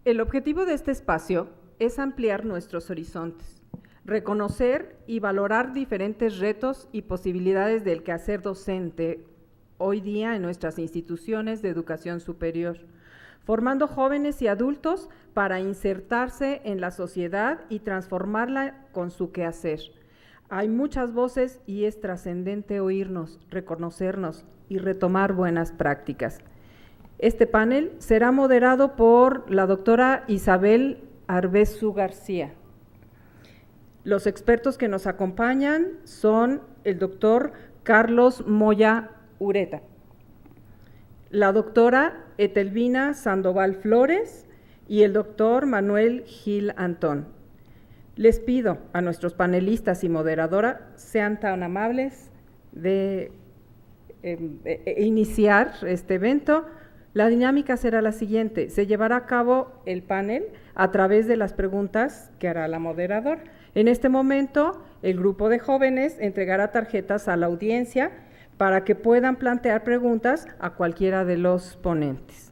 El objetivo de este espacio es ampliar nuestros horizontes, reconocer y valorar diferentes retos y posibilidades del quehacer docente hoy día en nuestras instituciones de educación superior, formando jóvenes y adultos para insertarse en la sociedad y transformarla con su quehacer. Hay muchas voces y es trascendente oírnos, reconocernos y retomar buenas prácticas. Este panel será moderado por la doctora Isabel Arbezu García. Los expertos que nos acompañan son el doctor Carlos Moya Ureta, la doctora Etelvina Sandoval Flores y el doctor Manuel Gil Antón. Les pido a nuestros panelistas y moderadora sean tan amables de iniciar este evento. La dinámica será la siguiente: se llevará a cabo el panel a través de las preguntas que hará la moderadora. En este momento, el grupo de jóvenes entregará tarjetas a la audiencia para que puedan plantear preguntas a cualquiera de los ponentes.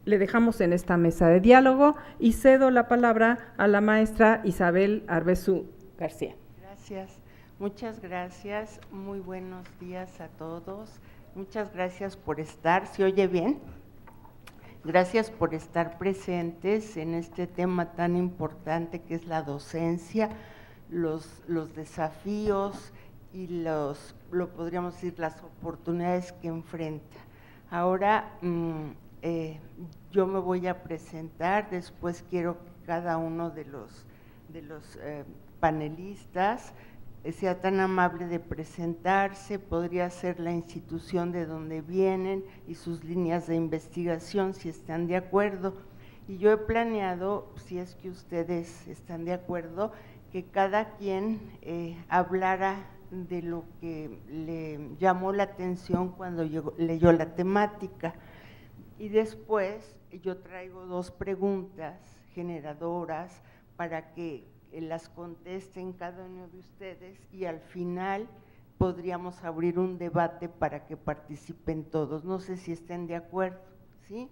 Le dejamos en esta mesa de diálogo y cedo la palabra a la maestra Isabel Arbezu García. Gracias, muchas gracias, muy buenos días a todos. Muchas gracias por estar, ¿se oye bien? Gracias por estar presentes en este tema tan importante que es la docencia, los desafíos y lo podríamos decir, las oportunidades que enfrenta. Ahora yo me voy a presentar, después quiero que cada uno de los panelistas sea tan amable de presentarse, podría ser la institución de donde vienen y sus líneas de investigación, si están de acuerdo. Y yo he planeado, si es que ustedes están de acuerdo, que cada quien hablara de lo que le llamó la atención cuando leyó la temática. Y después yo traigo dos preguntas generadoras para que las contesten cada uno de ustedes y al final podríamos abrir un debate para que participen todos. No sé si estén de acuerdo, ¿sí?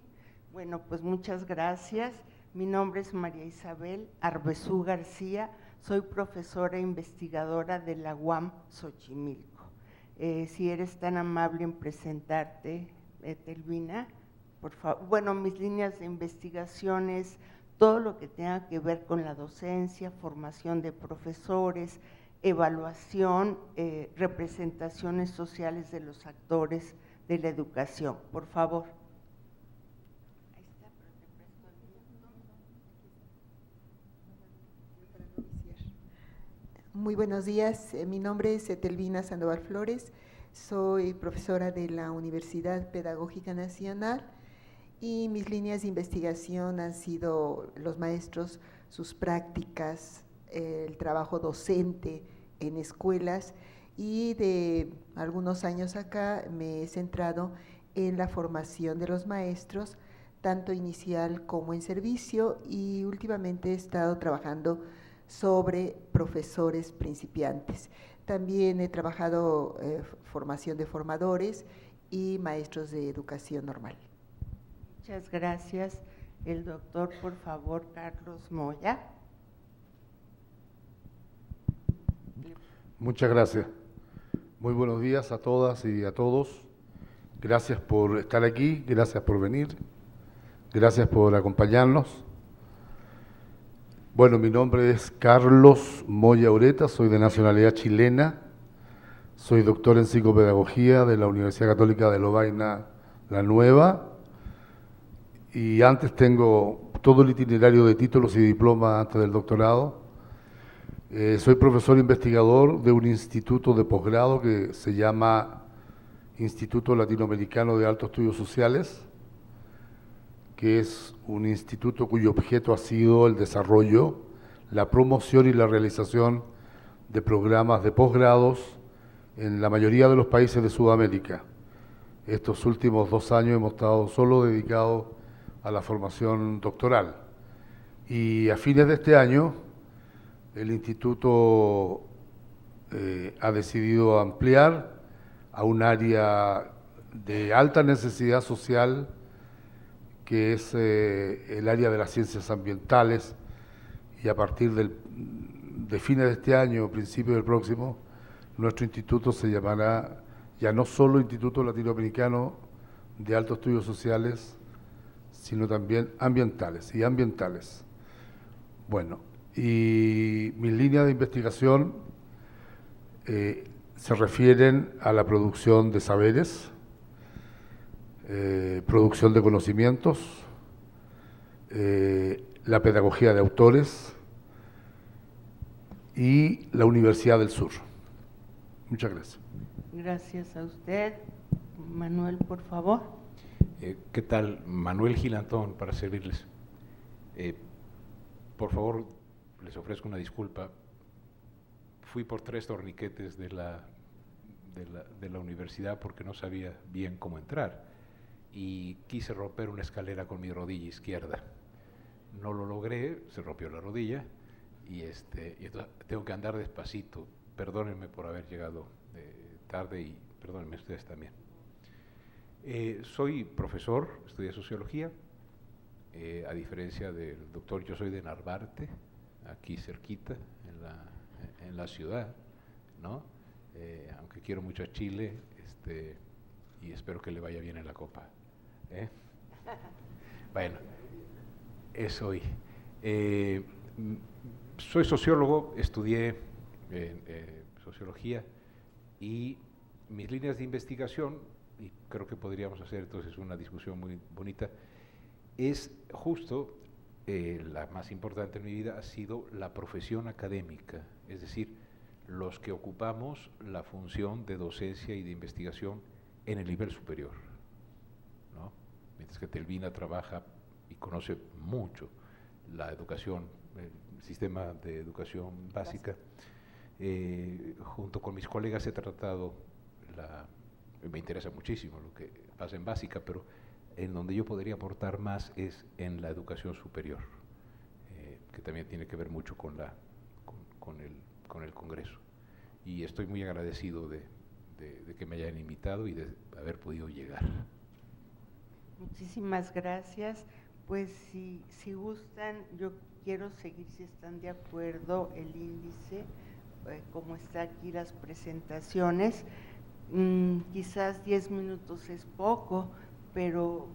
Bueno, pues muchas gracias. Mi nombre es María Isabel Arbezu García, soy profesora e investigadora de la UAM Xochimilco. Si eres tan amable en presentarte, Etelvina, por favor. Bueno, mis líneas de investigación es todo lo que tenga que ver con la docencia, formación de profesores, evaluación, representaciones sociales de los actores de la educación. Por favor. Ahí está, pero te presto el micrófono. Muy buenos días, mi nombre es Etelvina Sandoval Flores, soy profesora de la Universidad Pedagógica Nacional y mis líneas de investigación han sido los maestros, sus prácticas, el trabajo docente en escuelas y de algunos años acá me he centrado en la formación de los maestros, tanto inicial como en servicio, y últimamente he estado trabajando sobre profesores principiantes. También he trabajado formación de formadores y maestros de educación normal. Muchas gracias. El doctor, por favor, Carlos Moya. Muchas gracias. Muy buenos días a todas y a todos. Gracias por estar aquí, gracias por venir, gracias por acompañarnos. Bueno, mi nombre es Carlos Moya Ureta, soy de nacionalidad chilena, soy doctor en psicopedagogía de la Universidad Católica de Lovaina La Nueva, y antes tengo todo el itinerario de títulos y diplomas antes del doctorado. Soy profesor investigador de un instituto de posgrado que se llama Instituto Latinoamericano de Altos Estudios Sociales, que es un instituto cuyo objeto ha sido el desarrollo, la promoción y la realización de programas de posgrados en la mayoría de los países de Sudamérica. Estos últimos 2 años hemos estado solo dedicados a la formación doctoral. Y a fines de este año, el instituto ha decidido ampliar a un área de alta necesidad social que es el área de las ciencias ambientales, y a partir de fines de este año, principios del próximo, nuestro instituto se llamará ya no solo Instituto Latinoamericano de Altos Estudios Sociales, sino también ambientales y ambientales. Bueno, y mis líneas de investigación se refieren a la producción de saberes, producción de conocimientos, la pedagogía de autores y la Universidad del Sur. Muchas gracias. Gracias a usted. Manuel, por favor. ¿Qué tal? Manuel Gilantón, para servirles. Por favor, les ofrezco una disculpa. Fui por 3 torniquetes de la universidad porque no sabía bien cómo entrar y quise romper una escalera con mi rodilla izquierda. No lo logré, se rompió la rodilla y entonces tengo que andar despacito. Perdónenme por haber llegado tarde y perdónenme ustedes también. Soy profesor, estudié sociología, a diferencia del doctor, yo soy de Narvarte, aquí cerquita, en la ciudad, ¿no? Aunque quiero mucho a Chile, y espero que le vaya bien en la Copa. Bueno, eso hoy. Soy sociólogo, estudié sociología y mis líneas de investigación, y creo que podríamos hacer entonces una discusión muy bonita, es justo, la más importante en mi vida ha sido la profesión académica, es decir, los que ocupamos la función de docencia y de investigación en el nivel superior, ¿no? Mientras que Telvina trabaja y conoce mucho la educación, el sistema de educación básica. Junto con mis colegas he tratado, me interesa muchísimo lo que pasa en básica, pero en donde yo podría aportar más es en la educación superior, que también tiene que ver mucho con el Congreso. Y estoy muy agradecido de que me hayan invitado y de haber podido llegar. Muchísimas gracias. Pues si gustan, yo quiero seguir, si están de acuerdo, el índice, como está aquí las presentaciones. Quizás 10 minutos es poco, pero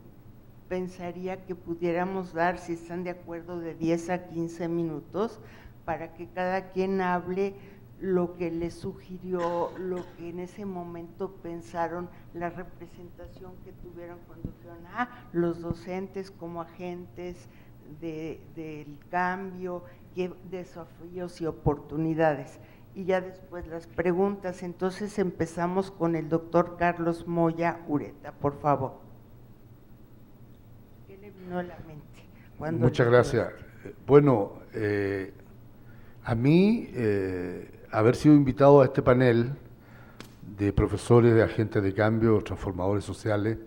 pensaría que pudiéramos dar, si están de acuerdo, de 10 a 15 minutos para que cada quien hable lo que le sugirió, lo que en ese momento pensaron, la representación que tuvieron cuando dijeron, los docentes como agentes del cambio, qué desafíos y oportunidades. Y ya después las preguntas. Entonces empezamos con el doctor Carlos Moya Ureta, por favor. ¿Qué le vino a la mente? Muchas gracias. Bueno, a mí, haber sido invitado a este panel de profesores, de agentes de cambio, transformadores sociales,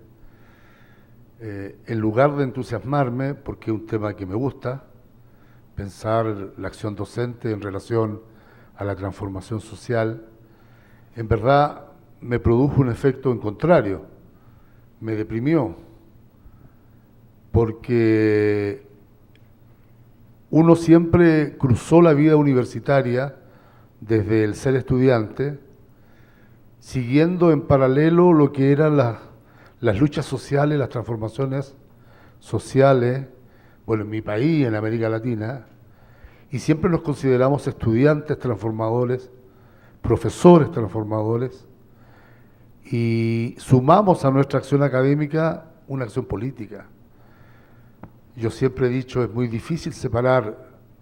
en lugar de entusiasmarme, porque es un tema que me gusta, pensar la acción docente en relación a la transformación social, en verdad me produjo un efecto en contrario, me deprimió, porque uno siempre cruzó la vida universitaria desde el ser estudiante, siguiendo en paralelo lo que eran las luchas sociales, las transformaciones sociales, bueno, en mi país, en América Latina, y siempre nos consideramos estudiantes transformadores, profesores transformadores, y sumamos a nuestra acción académica una acción política. Yo siempre he dicho, es muy difícil separar,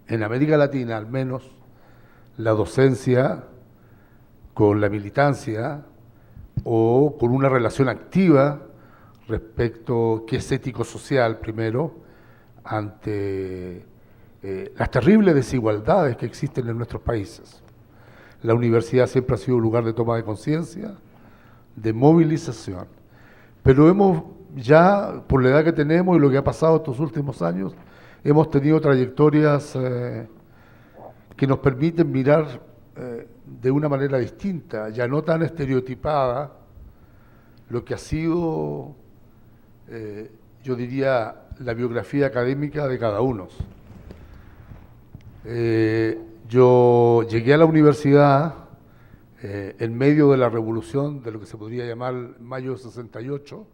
en América Latina al menos, la docencia con la militancia o con una relación activa respecto, que es ético-social primero, ante las terribles desigualdades que existen en nuestros países. La universidad siempre ha sido un lugar de toma de conciencia, de movilización, pero hemos ya, por la edad que tenemos y lo que ha pasado estos últimos años, hemos tenido trayectorias que nos permiten mirar de una manera distinta, ya no tan estereotipada, lo que ha sido, yo diría, la biografía académica de cada uno. Yo llegué a la universidad en medio de la revolución, de lo que se podría llamar Mayo 68,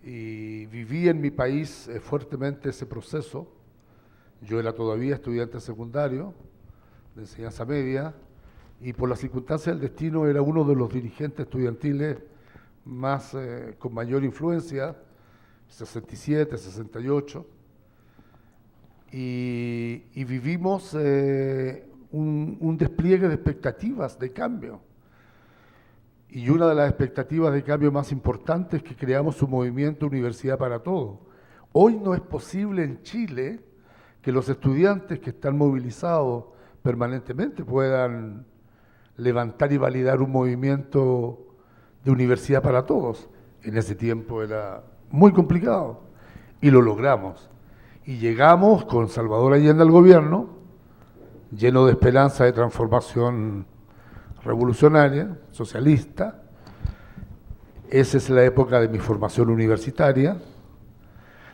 y viví en mi país fuertemente ese proceso. Yo era todavía estudiante secundario de enseñanza media y por las circunstancias del destino era uno de los dirigentes estudiantiles más con mayor influencia, 67, 68, y vivimos un despliegue de expectativas de cambio. Y una de las expectativas de cambio más importantes es que creamos un movimiento Universidad para Todos. Hoy no es posible en Chile que los estudiantes que están movilizados permanentemente puedan levantar y validar un movimiento de Universidad para Todos. En ese tiempo era muy complicado y lo logramos. Y llegamos con Salvador Allende al gobierno, lleno de esperanza de transformación revolucionaria, socialista. Esa es la época de mi formación universitaria,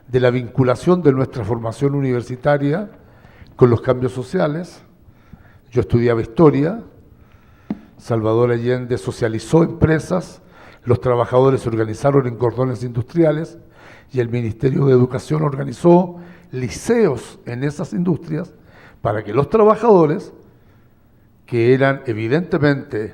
de la vinculación de nuestra formación universitaria con los cambios sociales. Yo estudiaba historia, Salvador Allende socializó empresas, los trabajadores se organizaron en cordones industriales y el Ministerio de Educación organizó liceos en esas industrias para que los trabajadores, que eran evidentemente,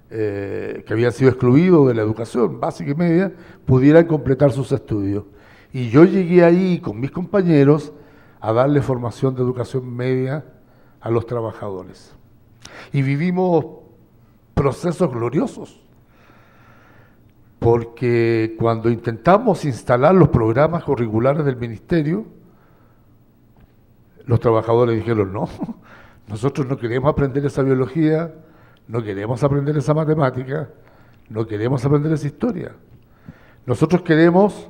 que habían sido excluidos de la educación básica y media, pudieran completar sus estudios. Y yo llegué ahí con mis compañeros a darle formación de educación media a los trabajadores. Y vivimos procesos gloriosos, porque cuando intentamos instalar los programas curriculares del ministerio, los trabajadores dijeron, no, nosotros no queremos aprender esa biología, no queremos aprender esa matemática, no queremos aprender esa historia. Nosotros queremos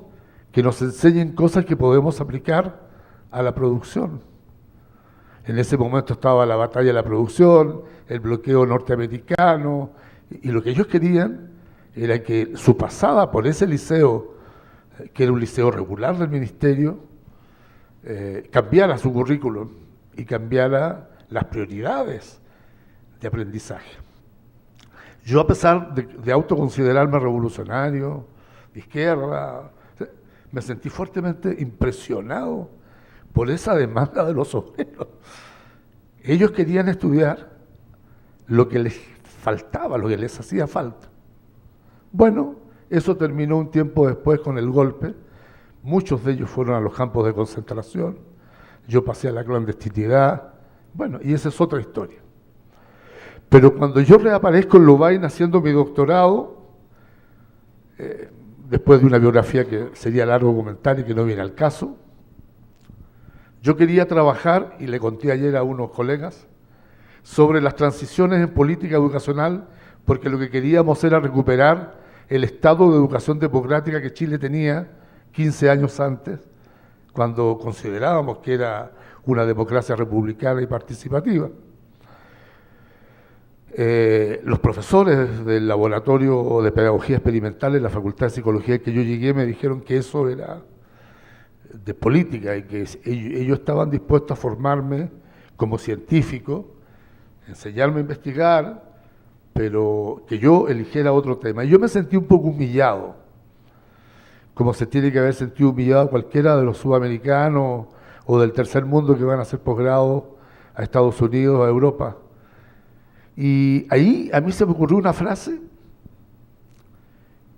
que nos enseñen cosas que podemos aplicar a la producción. En ese momento estaba la batalla de la producción, el bloqueo norteamericano, y lo que ellos querían era que su pasada por ese liceo, que era un liceo regular del ministerio, cambiara su currículum y cambiara las prioridades de aprendizaje. Yo, a pesar de autoconsiderarme revolucionario, de izquierda, me sentí fuertemente impresionado por esa demanda de los obreros. Ellos querían estudiar lo que les faltaba, lo que les hacía falta. Bueno, eso terminó un tiempo después con el golpe. Muchos de ellos fueron a los campos de concentración. Yo pasé a la clandestinidad. Bueno, y esa es otra historia. Pero cuando yo reaparezco en Lovaina haciendo mi doctorado, después de una biografía que sería largo comentar y que no viene al caso, yo quería trabajar, y le conté ayer a unos colegas, sobre las transiciones en política educacional, porque lo que queríamos era recuperar el estado de educación democrática que Chile tenía 15 años antes, cuando considerábamos que era una democracia republicana y participativa. Los profesores del laboratorio de pedagogía experimental en la Facultad de Psicología que yo llegué me dijeron que eso era de política y que ellos estaban dispuestos a formarme como científico, enseñarme a investigar, pero que yo eligiera otro tema. Y yo me sentí un poco humillado, como se tiene que haber sentido humillado cualquiera de los sudamericanos o del tercer mundo que van a hacer posgrado a Estados Unidos, a Europa. Y ahí a mí se me ocurrió una frase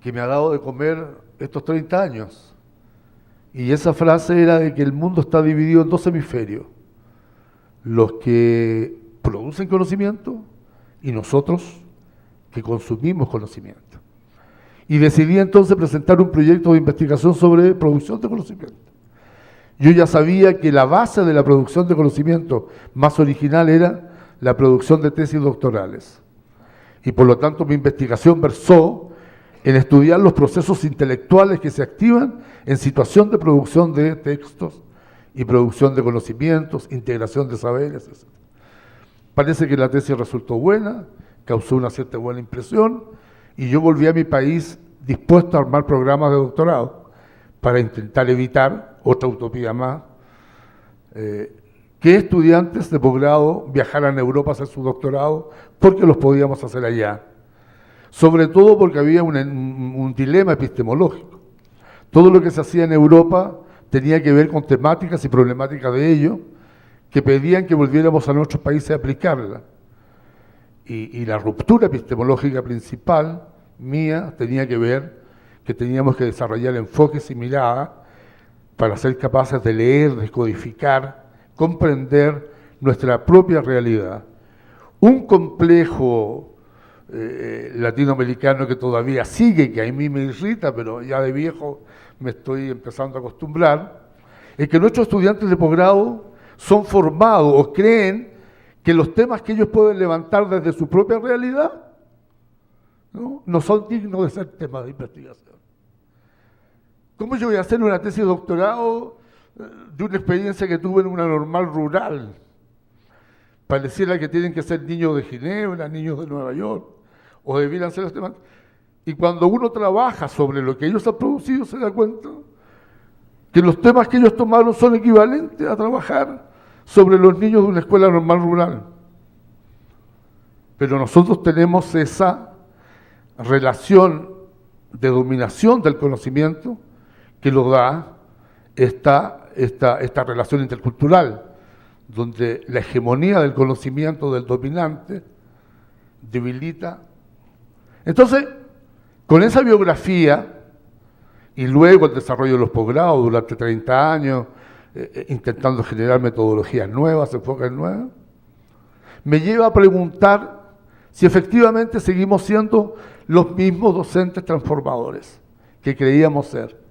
que me ha dado de comer estos 30 años. Y esa frase era de que el mundo está dividido en dos hemisferios: los que producen conocimiento y nosotros que consumimos conocimiento. Y decidí entonces presentar un proyecto de investigación sobre producción de conocimiento. Yo ya sabía que la base de la producción de conocimiento más original era la producción de tesis doctorales. Y por lo tanto mi investigación versó en estudiar los procesos intelectuales que se activan en situación de producción de textos y producción de conocimientos, integración de saberes, etc. Parece que la tesis resultó buena, causó una cierta buena impresión, y yo volví a mi país dispuesto a armar programas de doctorado, para intentar evitar, otra utopía más, que estudiantes de posgrado viajaran a Europa a hacer su doctorado porque los podíamos hacer allá. Sobre todo porque había un dilema epistemológico. Todo lo que se hacía en Europa tenía que ver con temáticas y problemáticas de ello que pedían que volviéramos a nuestros países a aplicarla. Y la ruptura epistemológica principal mía tenía que ver que teníamos que desarrollar enfoques y miradas para ser capaces de leer, descodificar, comprender nuestra propia realidad. Un complejo latinoamericano que todavía sigue, que a mí me irrita, pero ya de viejo me estoy empezando a acostumbrar, es que nuestros estudiantes de posgrado son formados o creen que los temas que ellos pueden levantar desde su propia realidad no son dignos de ser temas de investigación. ¿Cómo yo voy a hacer una tesis de doctorado de una experiencia que tuve en una normal rural? Pareciera que tienen que ser niños de Ginebra, niños de Nueva York, o debieran ser los temas. Y cuando uno trabaja sobre lo que ellos han producido, se da cuenta que los temas que ellos tomaron son equivalentes a trabajar sobre los niños de una escuela normal rural. Pero nosotros tenemos esa relación de dominación del conocimiento que lo da esta relación intercultural, donde la hegemonía del conocimiento del dominante debilita. Entonces, con esa biografía y luego el desarrollo de los posgrados durante 30 años, intentando generar metodologías nuevas, enfoques nuevos, me lleva a preguntar si efectivamente seguimos siendo los mismos docentes transformadores que creíamos ser.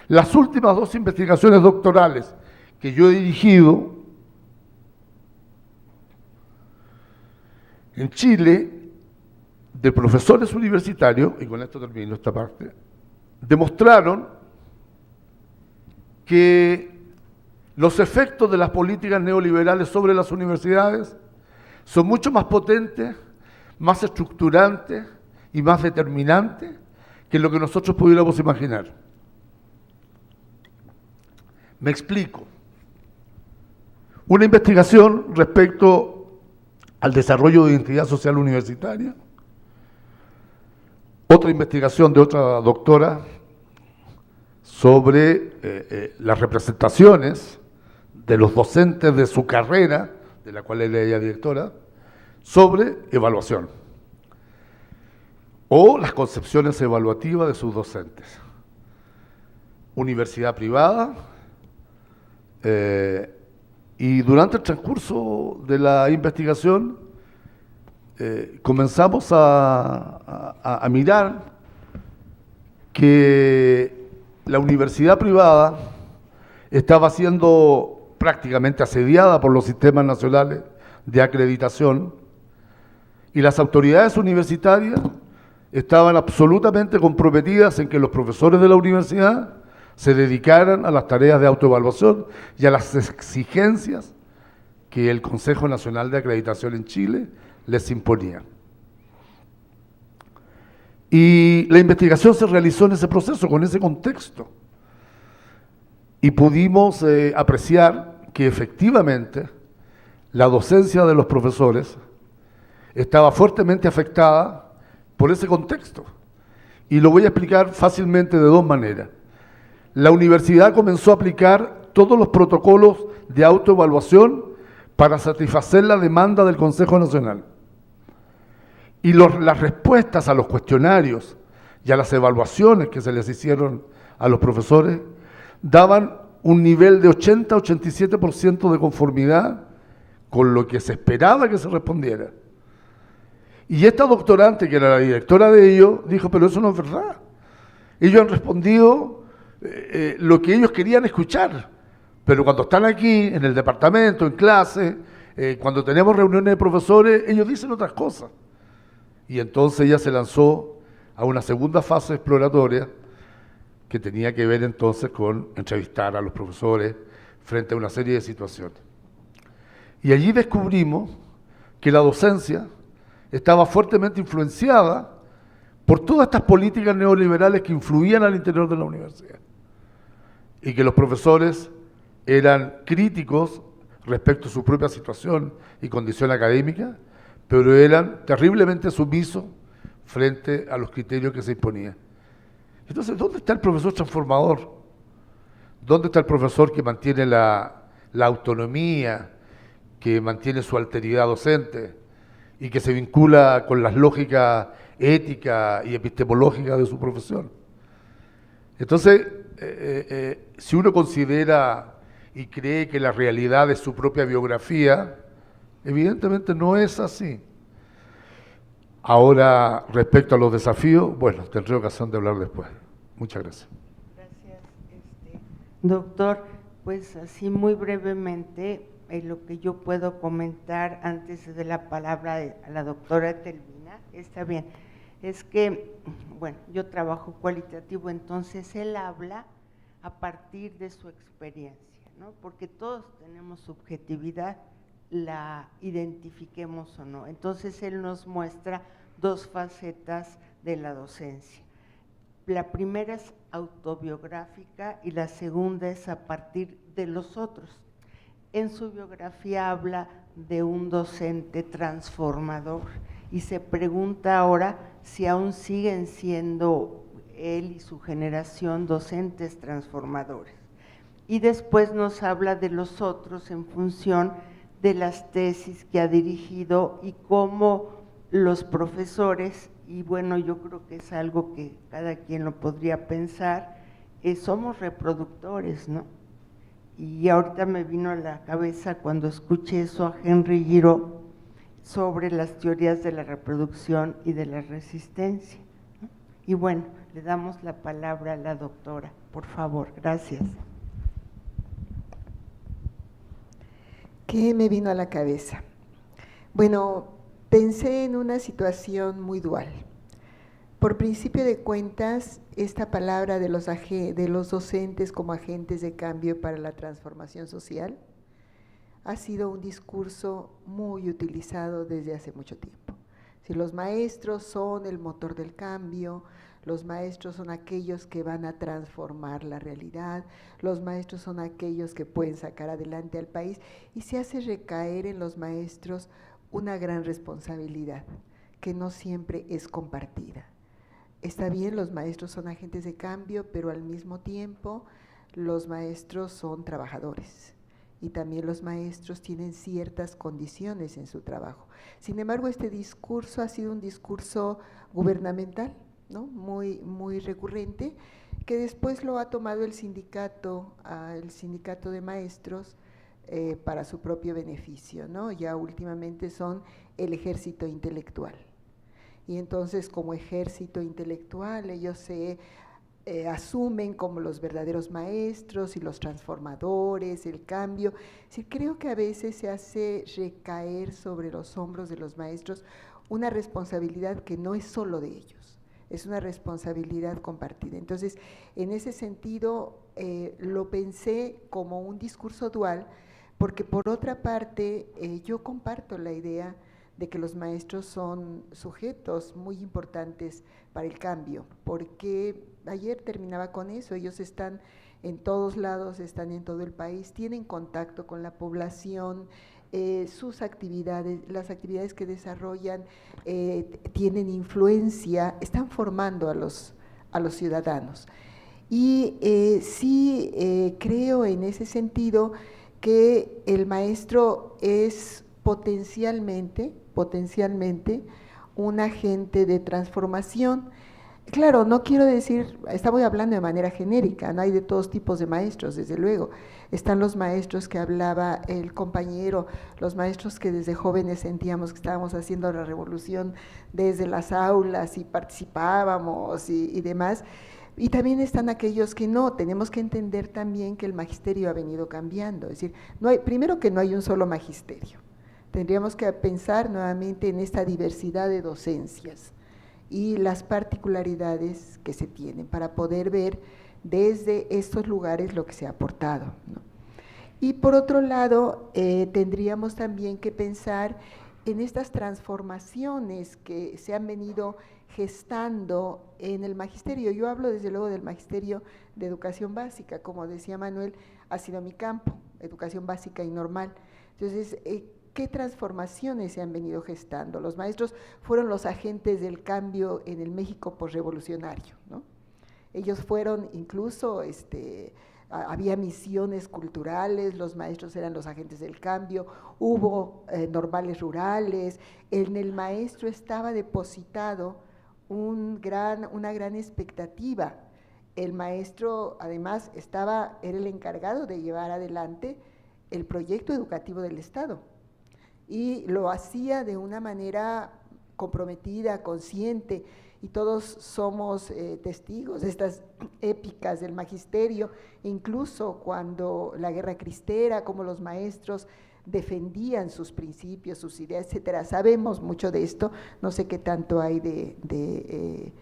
Las últimas 2 investigaciones doctorales que yo he dirigido en Chile, de profesores universitarios, y con esto termino esta parte, demostraron que los efectos de las políticas neoliberales sobre las universidades son mucho más potentes, más estructurantes y más determinantes que lo que nosotros pudiéramos imaginar. Me explico. Una investigación respecto al desarrollo de identidad social universitaria, otra investigación de otra doctora sobre las representaciones de los docentes de su carrera, de la cual era ella directora, sobre evaluación, o las concepciones evaluativas de sus docentes. Universidad privada, y durante el transcurso de la investigación comenzamos a mirar que la universidad privada estaba siendo prácticamente asediada por los sistemas nacionales de acreditación y las autoridades universitarias estaban absolutamente comprometidas en que los profesores de la universidad se dedicaran a las tareas de autoevaluación y a las exigencias que el Consejo Nacional de Acreditación en Chile les imponía. Y la investigación se realizó en ese proceso, con ese contexto. Y pudimos apreciar que efectivamente la docencia de los profesores estaba fuertemente afectada por ese contexto. Y lo voy a explicar fácilmente de 2 maneras. La universidad comenzó a aplicar todos los protocolos de autoevaluación para satisfacer la demanda del Consejo Nacional. Y las respuestas a los cuestionarios y a las evaluaciones que se les hicieron a los profesores daban un nivel de 80-87% de conformidad con lo que se esperaba que se respondiera. Y esta doctorante, que era la directora de ellos, dijo, pero eso no es verdad. Ellos han respondido lo que ellos querían escuchar, pero cuando están aquí, en el departamento, en clase, cuando tenemos reuniones de profesores, ellos dicen otras cosas. Y entonces ella se lanzó a una segunda fase exploratoria que tenía que ver entonces con entrevistar a los profesores frente a una serie de situaciones. Y allí descubrimos que la docencia estaba fuertemente influenciada por todas estas políticas neoliberales que influían al interior de la universidad. y que los profesores eran críticos respecto a su propia situación y condición académica, pero eran terriblemente sumisos frente a los criterios que se imponían. Entonces, ¿dónde está el profesor transformador? ¿Dónde está el profesor que mantiene la autonomía, que mantiene su alteridad docente y que se vincula con las lógicas éticas y epistemológicas de su profesión? Entonces, si uno considera y cree que la realidad es su propia biografía, evidentemente no es así. Ahora, respecto a los desafíos, bueno, tendré ocasión de hablar después. Muchas gracias. Gracias, doctor. Pues así muy brevemente, lo que yo puedo comentar antes de la palabra a la doctora Telvina, está bien, es que, bueno, yo trabajo cualitativo, entonces él habla a partir de su experiencia, ¿no? Porque todos tenemos subjetividad, la identifiquemos o no. Entonces él nos muestra dos facetas de la docencia. La primera es autobiográfica y la segunda es a partir de los otros. En su biografía habla de un docente transformador y se pregunta ahora si aún siguen siendo él y su generación docentes transformadores. Y después nos habla de los otros en función de las tesis que ha dirigido y cómo los profesores, y bueno, yo creo que es algo que cada quien lo podría pensar, somos reproductores, ¿no? Y ahorita me vino a la cabeza cuando escuché eso a Henry Giraud sobre las teorías de la reproducción y de la resistencia, ¿no? Y bueno, le damos la palabra a la doctora, por favor, gracias. ¿Qué me vino a la cabeza? Bueno, pensé en una situación muy dual. Por principio de cuentas, esta palabra de los docentes como agentes de cambio para la transformación social ha sido un discurso muy utilizado desde hace mucho tiempo. Si los maestros son el motor del cambio, los maestros son aquellos que van a transformar la realidad, los maestros son aquellos que pueden sacar adelante al país, y se hace recaer en los maestros una gran responsabilidad que no siempre es compartida. Está bien, los maestros son agentes de cambio, pero al mismo tiempo los maestros son trabajadores y también los maestros tienen ciertas condiciones en su trabajo. Sin embargo, este discurso ha sido un discurso gubernamental, ¿no? muy recurrente, que después lo ha tomado el sindicato de maestros para su propio beneficio, ¿no? Ya últimamente son el ejército intelectual. Y entonces, como ejército intelectual, ellos se asumen como los verdaderos maestros y los transformadores, el cambio. Sí, creo que a veces se hace recaer sobre los hombros de los maestros una responsabilidad que no es solo de ellos, es una responsabilidad compartida. Entonces, en ese sentido, lo pensé como un discurso dual, porque por otra parte, yo comparto la idea de que los maestros son sujetos muy importantes para el cambio, porque ayer terminaba con eso, ellos están en todos lados, están en todo el país, tienen contacto con la población, sus actividades, las actividades que desarrollan tienen influencia, están formando a los ciudadanos. Y sí creo en ese sentido que el maestro es potencialmente un agente de transformación. Claro, no quiero decir, estamos hablando de manera genérica, no hay de todos tipos de maestros, desde luego. Están los maestros que hablaba el compañero, los maestros que desde jóvenes sentíamos que estábamos haciendo la revolución desde las aulas y participábamos y demás. Y también están aquellos que no, tenemos que entender también que el magisterio ha venido cambiando, es decir, primero que no hay un solo magisterio. Tendríamos que pensar nuevamente en esta diversidad de docencias y las particularidades que se tienen para poder ver desde estos lugares lo que se ha aportado, ¿no? Y por otro lado, tendríamos también que pensar en estas transformaciones que se han venido gestando en el magisterio. Yo hablo desde luego del magisterio de educación básica, como decía Manuel, ha sido mi campo, educación básica y normal. Entonces, ¿qué transformaciones se han venido gestando? Los maestros fueron los agentes del cambio en el México posrevolucionario, ¿no? Ellos fueron incluso, había misiones culturales, los maestros eran los agentes del cambio, hubo normales rurales, en el maestro estaba depositado una gran expectativa. El maestro además era el encargado de llevar adelante el proyecto educativo del Estado y lo hacía de una manera comprometida, consciente, y todos somos testigos de estas épicas del magisterio, incluso cuando la guerra cristera, como los maestros defendían sus principios, sus ideas, etcétera. Sabemos mucho de esto, no sé qué tanto hay de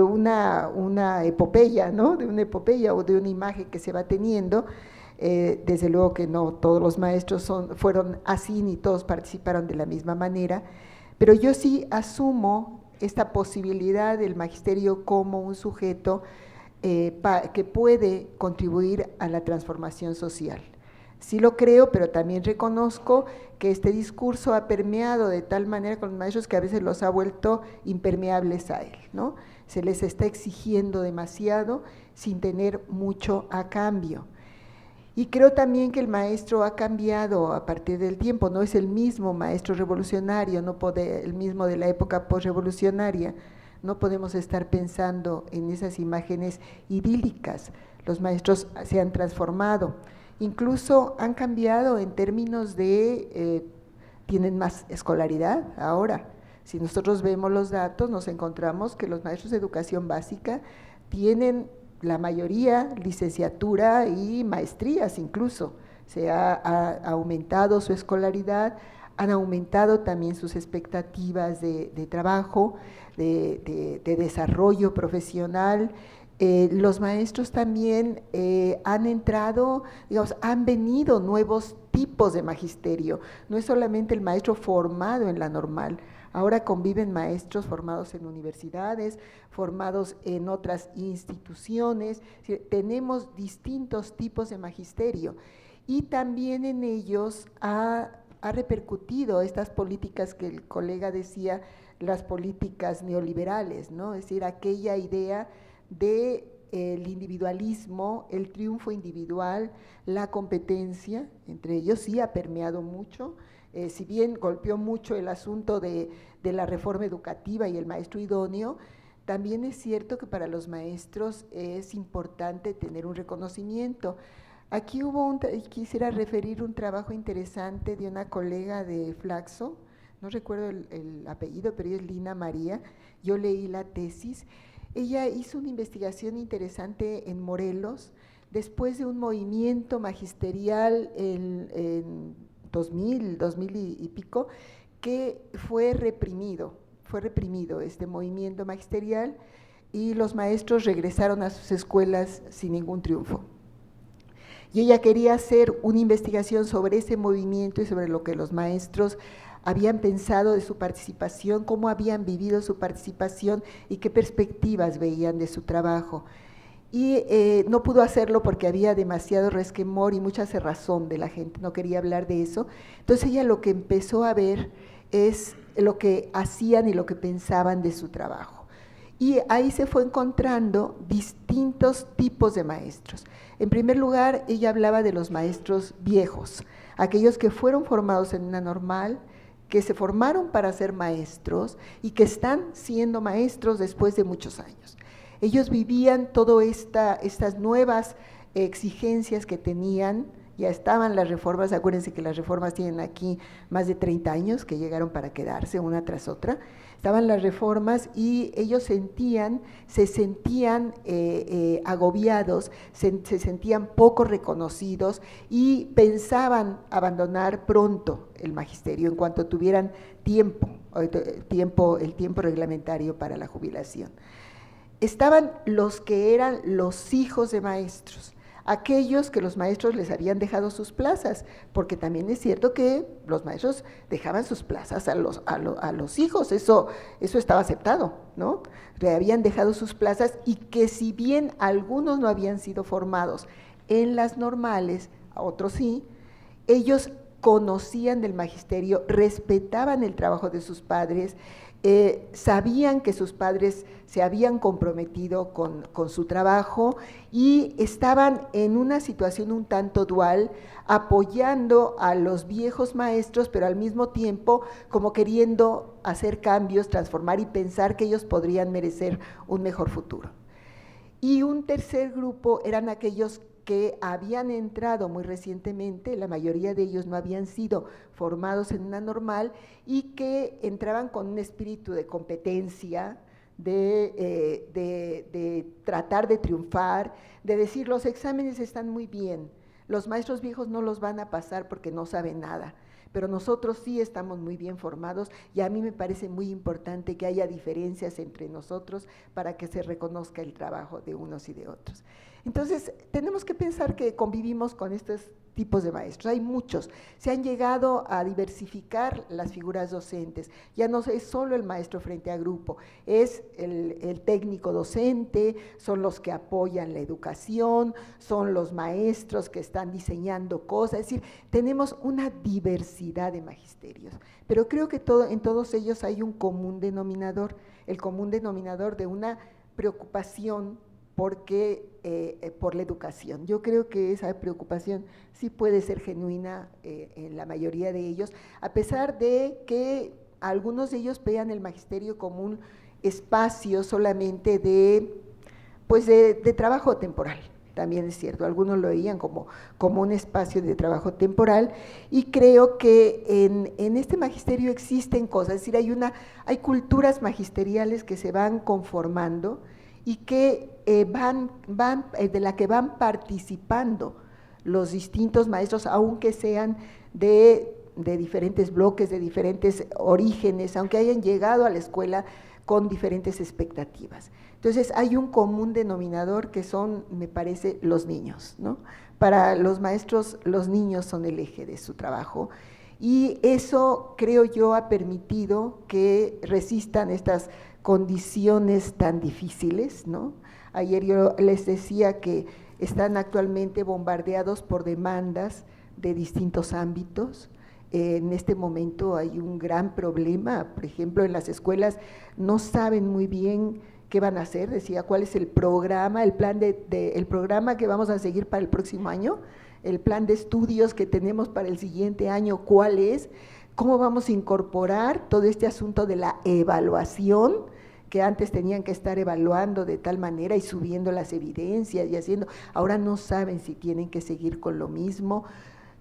una epopeya, ¿no? De una epopeya o de una imagen que se va teniendo. Desde luego que no todos los maestros fueron así, ni todos participaron de la misma manera, pero yo sí asumo esta posibilidad del magisterio como un sujeto que puede contribuir a la transformación social. Sí lo creo, pero también reconozco que este discurso ha permeado de tal manera con los maestros que a veces los ha vuelto impermeables a él, ¿no? Se les está exigiendo demasiado sin tener mucho a cambio. Y creo también que el maestro ha cambiado a partir del tiempo, no es el mismo maestro revolucionario, el mismo de la época posrevolucionaria. No podemos estar pensando en esas imágenes idílicas. Los maestros se han transformado, incluso han cambiado en términos de, tienen más escolaridad ahora. Si nosotros vemos los datos, nos encontramos que los maestros de educación básica tienen la mayoría licenciatura y maestrías incluso. Se ha aumentado su escolaridad, han aumentado también sus expectativas de trabajo, de desarrollo profesional. Los maestros también han entrado, digamos, han venido nuevos tipos de magisterio. No es solamente el maestro formado en la normal. Ahora conviven maestros formados en universidades, formados en otras instituciones. Tenemos distintos tipos de magisterio y también en ellos ha repercutido estas políticas que el colega decía, las políticas neoliberales, ¿no? Es decir, aquella idea de el individualismo, el triunfo individual, la competencia, entre ellos sí ha permeado mucho. Si bien golpeó mucho el asunto de la reforma educativa y el maestro idóneo, también es cierto que para los maestros es importante tener un reconocimiento. Aquí quisiera referir un trabajo interesante de una colega de Flaxo, no recuerdo el apellido, pero ella es Lina María, yo leí la tesis. Ella hizo una investigación interesante en Morelos, después de un movimiento magisterial en 2000 y pico, que fue reprimido este movimiento magisterial y los maestros regresaron a sus escuelas sin ningún triunfo. Y ella quería hacer una investigación sobre ese movimiento y sobre lo que los maestros habían pensado de su participación, cómo habían vivido su participación y qué perspectivas veían de su trabajo. Y no pudo hacerlo porque había demasiado resquemor y mucha cerrazón de la gente, no quería hablar de eso. Entonces ella lo que empezó a ver es lo que hacían y lo que pensaban de su trabajo. Y ahí se fue encontrando distintos tipos de maestros. En primer lugar, ella hablaba de los maestros viejos, aquellos que fueron formados en una normal, que se formaron para ser maestros y que están siendo maestros después de muchos años. Ellos vivían todas estas nuevas exigencias que tenían, ya estaban las reformas, acuérdense que las reformas tienen aquí más de 30 años que llegaron para quedarse una tras otra, estaban las reformas y ellos se sentían agobiados, se sentían poco reconocidos y pensaban abandonar pronto el magisterio en cuanto tuvieran el tiempo reglamentario para la jubilación. Estaban los que eran los hijos de maestros, aquellos que los maestros les habían dejado sus plazas, porque también es cierto que los maestros dejaban sus plazas a los hijos, eso estaba aceptado, ¿no? Le habían dejado sus plazas y que si bien algunos no habían sido formados en las normales, otros sí, ellos conocían del magisterio, respetaban el trabajo de sus padres, sabían que sus padres se habían comprometido con su trabajo y estaban en una situación un tanto dual, apoyando a los viejos maestros, pero al mismo tiempo como queriendo hacer cambios, transformar y pensar que ellos podrían merecer un mejor futuro. Y un tercer grupo eran aquellos que habían entrado muy recientemente, la mayoría de ellos no habían sido formados en una normal y que entraban con un espíritu de competencia, de tratar de triunfar, de decir los exámenes están muy bien, los maestros viejos no los van a pasar porque no saben nada, pero nosotros sí estamos muy bien formados y a mí me parece muy importante que haya diferencias entre nosotros para que se reconozca el trabajo de unos y de otros. Entonces, tenemos que pensar que convivimos con estos tipos de maestros, hay muchos, se han llegado a diversificar las figuras docentes, ya no es solo el maestro frente a grupo, es el técnico docente, son los que apoyan la educación, son los maestros que están diseñando cosas, es decir, tenemos una diversidad de magisterios, pero creo que en todos ellos hay un común denominador, el común denominador de una preocupación por la educación. Yo creo que esa preocupación sí puede ser genuina en la mayoría de ellos, a pesar de que algunos de ellos vean el magisterio como un espacio solamente de trabajo temporal. También es cierto, algunos lo veían como un espacio de trabajo temporal y creo que en este magisterio existen cosas, es decir, hay culturas magisteriales que se van conformando y que de la que van participando los distintos maestros, aunque sean de diferentes bloques, de diferentes orígenes, aunque hayan llegado a la escuela con diferentes expectativas. Entonces, hay un común denominador que son, me parece, los niños, ¿no? Para los maestros, los niños son el eje de su trabajo y eso, creo yo, ha permitido que resistan estas condiciones tan difíciles, ¿no? Ayer yo les decía que están actualmente bombardeados por demandas de distintos ámbitos. En este momento hay un gran problema, por ejemplo, en las escuelas no saben muy bien qué van a hacer, decía cuál es el programa, el programa que vamos a seguir para el próximo año, el plan de estudios que tenemos para el siguiente año, cuál es, cómo vamos a incorporar todo este asunto de la evaluación, que antes tenían que estar evaluando de tal manera y subiendo las evidencias y haciendo, ahora no saben si tienen que seguir con lo mismo.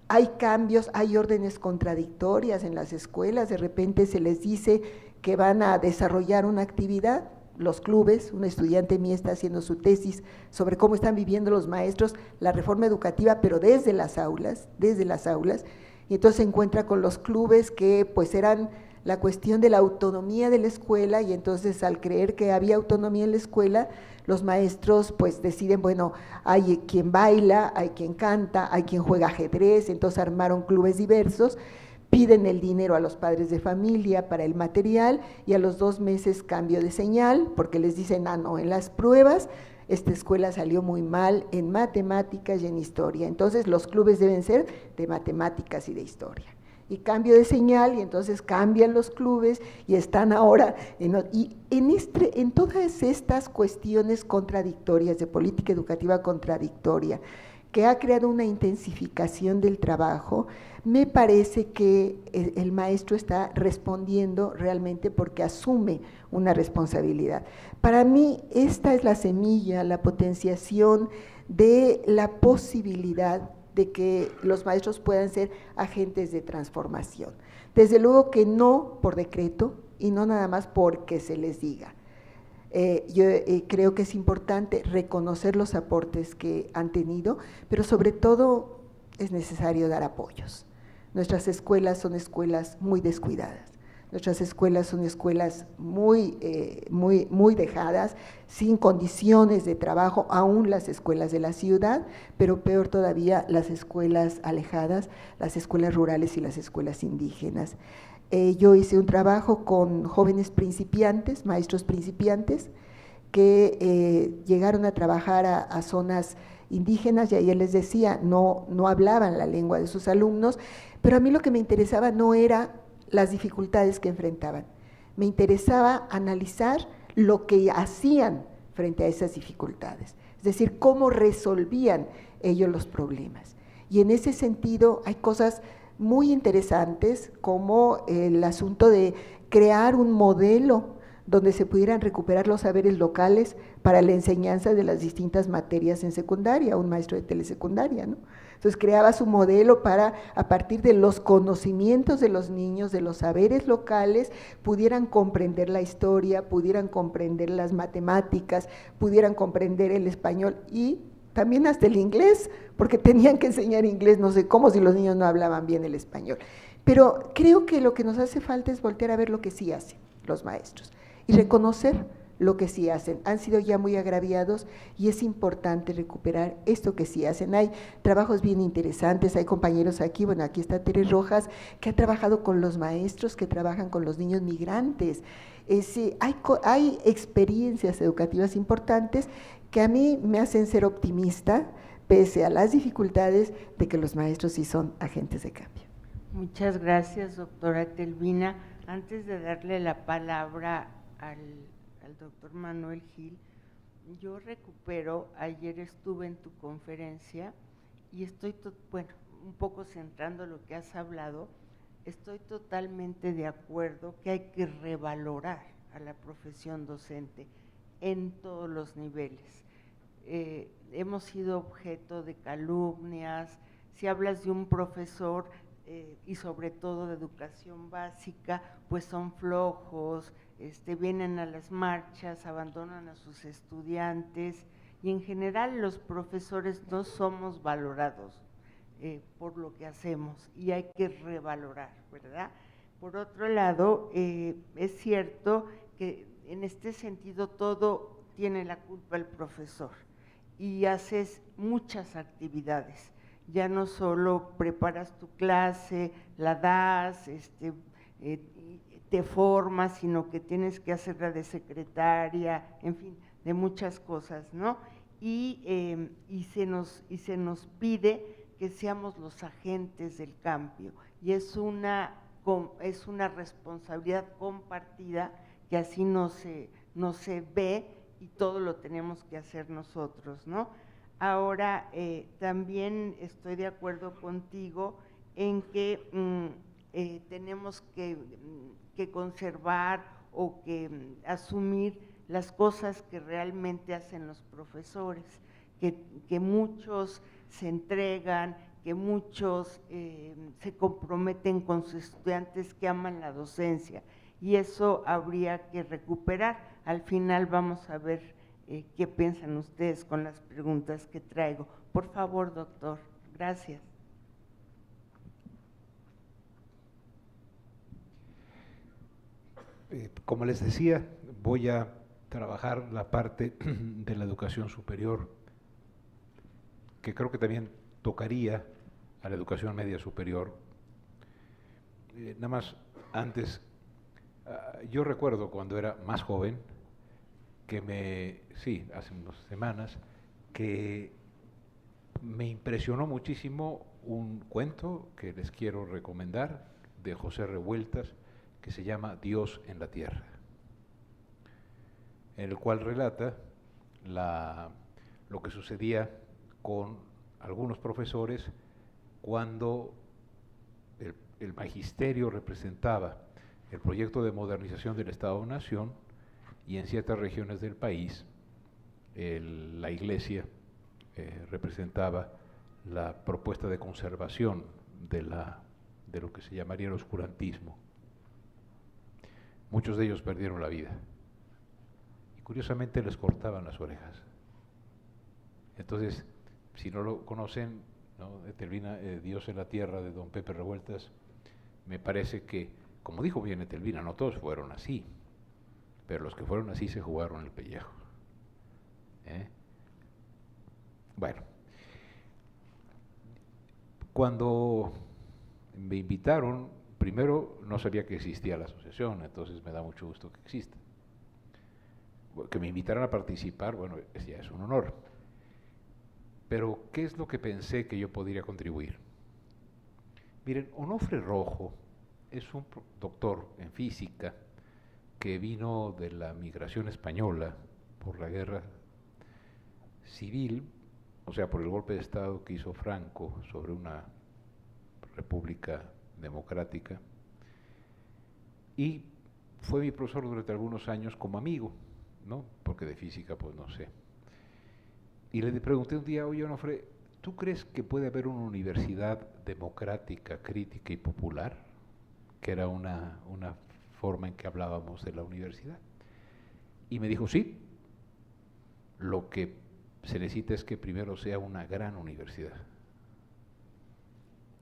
Hay cambios, hay órdenes contradictorias en las escuelas, de repente se les dice que van a desarrollar una actividad, los clubes, un estudiante mío está haciendo su tesis sobre cómo están viviendo los maestros la reforma educativa, pero desde las aulas, y entonces se encuentra con los clubes que pues eran la cuestión de la autonomía de la escuela y entonces al creer que había autonomía en la escuela, los maestros pues deciden, bueno, hay quien baila, hay quien canta, hay quien juega ajedrez, entonces armaron clubes diversos, piden el dinero a los padres de familia para el material y a los 2 meses cambio de señal porque les dicen, no, en las pruebas esta escuela salió muy mal en matemáticas y en historia, entonces los clubes deben ser de matemáticas y de historia. Y cambio de señal y entonces cambian los clubes y están ahora, en todas estas cuestiones contradictorias, de política educativa contradictoria, que ha creado una intensificación del trabajo, me parece que el maestro está respondiendo realmente porque asume una responsabilidad. Para mí esta es la semilla, la potenciación de la posibilidad de que los maestros puedan ser agentes de transformación. Desde luego que no por decreto y no nada más porque se les diga. Yo creo que es importante reconocer los aportes que han tenido, pero sobre todo es necesario dar apoyos. Nuestras escuelas son escuelas muy descuidadas, Nuestras escuelas son escuelas muy dejadas, sin condiciones de trabajo, aún las escuelas de la ciudad, pero peor todavía las escuelas alejadas, las escuelas rurales y las escuelas indígenas. Yo hice un trabajo con jóvenes principiantes, maestros principiantes, que llegaron a trabajar a zonas indígenas y ayer les decía, no hablaban la lengua de sus alumnos, pero a mí lo que me interesaba no era las dificultades que enfrentaban, me interesaba analizar lo que hacían frente a esas dificultades, es decir, cómo resolvían ellos los problemas. Y en ese sentido hay cosas muy interesantes como el asunto de crear un modelo donde se pudieran recuperar los saberes locales para la enseñanza de las distintas materias en secundaria, un maestro de telesecundaria, ¿no? Entonces creaba su modelo para, a partir de los conocimientos de los niños, de los saberes locales, pudieran comprender la historia, pudieran comprender las matemáticas, pudieran comprender el español y también hasta el inglés, porque tenían que enseñar inglés, no sé cómo, si los niños no hablaban bien el español. Pero creo que lo que nos hace falta es voltear a ver lo que sí hacen los maestros y reconocer lo que sí hacen. Han sido ya muy agraviados y es importante recuperar esto que sí hacen. Hay trabajos bien interesantes, hay compañeros aquí, bueno, aquí está Tere Rojas, que ha trabajado con los maestros que trabajan con los niños migrantes. Hay experiencias educativas importantes que a mí me hacen ser optimista, pese a las dificultades de que los maestros sí son agentes de cambio. Muchas gracias, doctora Telvina. Antes de darle la palabra al doctor Manuel Gil, yo recupero, ayer estuve en tu conferencia y estoy, un poco centrando lo que has hablado, estoy totalmente de acuerdo que hay que revalorar a la profesión docente en todos los niveles. Hemos sido objeto de calumnias, si hablas de un profesor y sobre todo de educación básica, pues son flojos, vienen a las marchas, abandonan a sus estudiantes y en general los profesores no somos valorados por lo que hacemos y hay que revalorar, ¿verdad? Por otro lado, es cierto que en este sentido todo tiene la culpa el profesor y haces muchas actividades, ya no solo preparas tu clase, la das, te formas, sino que tienes que hacerla de secretaria, en fin, de muchas cosas, ¿no? Y se nos pide que seamos los agentes del cambio y es una responsabilidad compartida que así no se ve y todo lo tenemos que hacer nosotros, ¿no? Ahora, también estoy de acuerdo contigo en que tenemos que conservar o que asumir las cosas que realmente hacen los profesores, que muchos se entregan, que muchos se comprometen con sus estudiantes, que aman la docencia y eso habría que recuperar. Al final vamos a ver qué piensan ustedes con las preguntas que traigo. Por favor, doctor. Gracias. Como les decía, voy a trabajar la parte de la educación superior, que creo que también tocaría a la educación media superior. Nada más antes, yo recuerdo cuando era más joven, hace unas semanas, que me impresionó muchísimo un cuento que les quiero recomendar de José Revueltas, que se llama Dios en la Tierra, en el cual relata lo que sucedía con algunos profesores cuando el magisterio representaba el proyecto de modernización del Estado-Nación y en ciertas regiones del país la Iglesia representaba la propuesta de conservación de lo que se llamaría el oscurantismo. Muchos de ellos perdieron la vida y curiosamente les cortaban las orejas. Entonces, si no lo conocen, ¿no? Termina Dios en la Tierra de don Pepe Revueltas, me parece que como dijo bien Etelvina, no todos fueron así, pero los que fueron así se jugaron el pellejo. Bueno, cuando me invitaron, primero no sabía que existía la asociación, entonces me da mucho gusto que exista. Que me invitaran a participar, bueno, ya es un honor. Pero, ¿qué es lo que pensé que yo podría contribuir? Miren, Onofre Rojo es un doctor en física que vino de la migración española por la guerra civil, o sea, por el golpe de Estado que hizo Franco sobre una república democrática, y fue mi profesor durante algunos años como amigo, ¿no? Porque de física, pues no sé. Y le pregunté un día, oye, Onofre, ¿tú crees que puede haber una universidad democrática, crítica y popular? Que era una forma en que hablábamos de la universidad. Y me dijo, sí, lo que se necesita es que primero sea una gran universidad,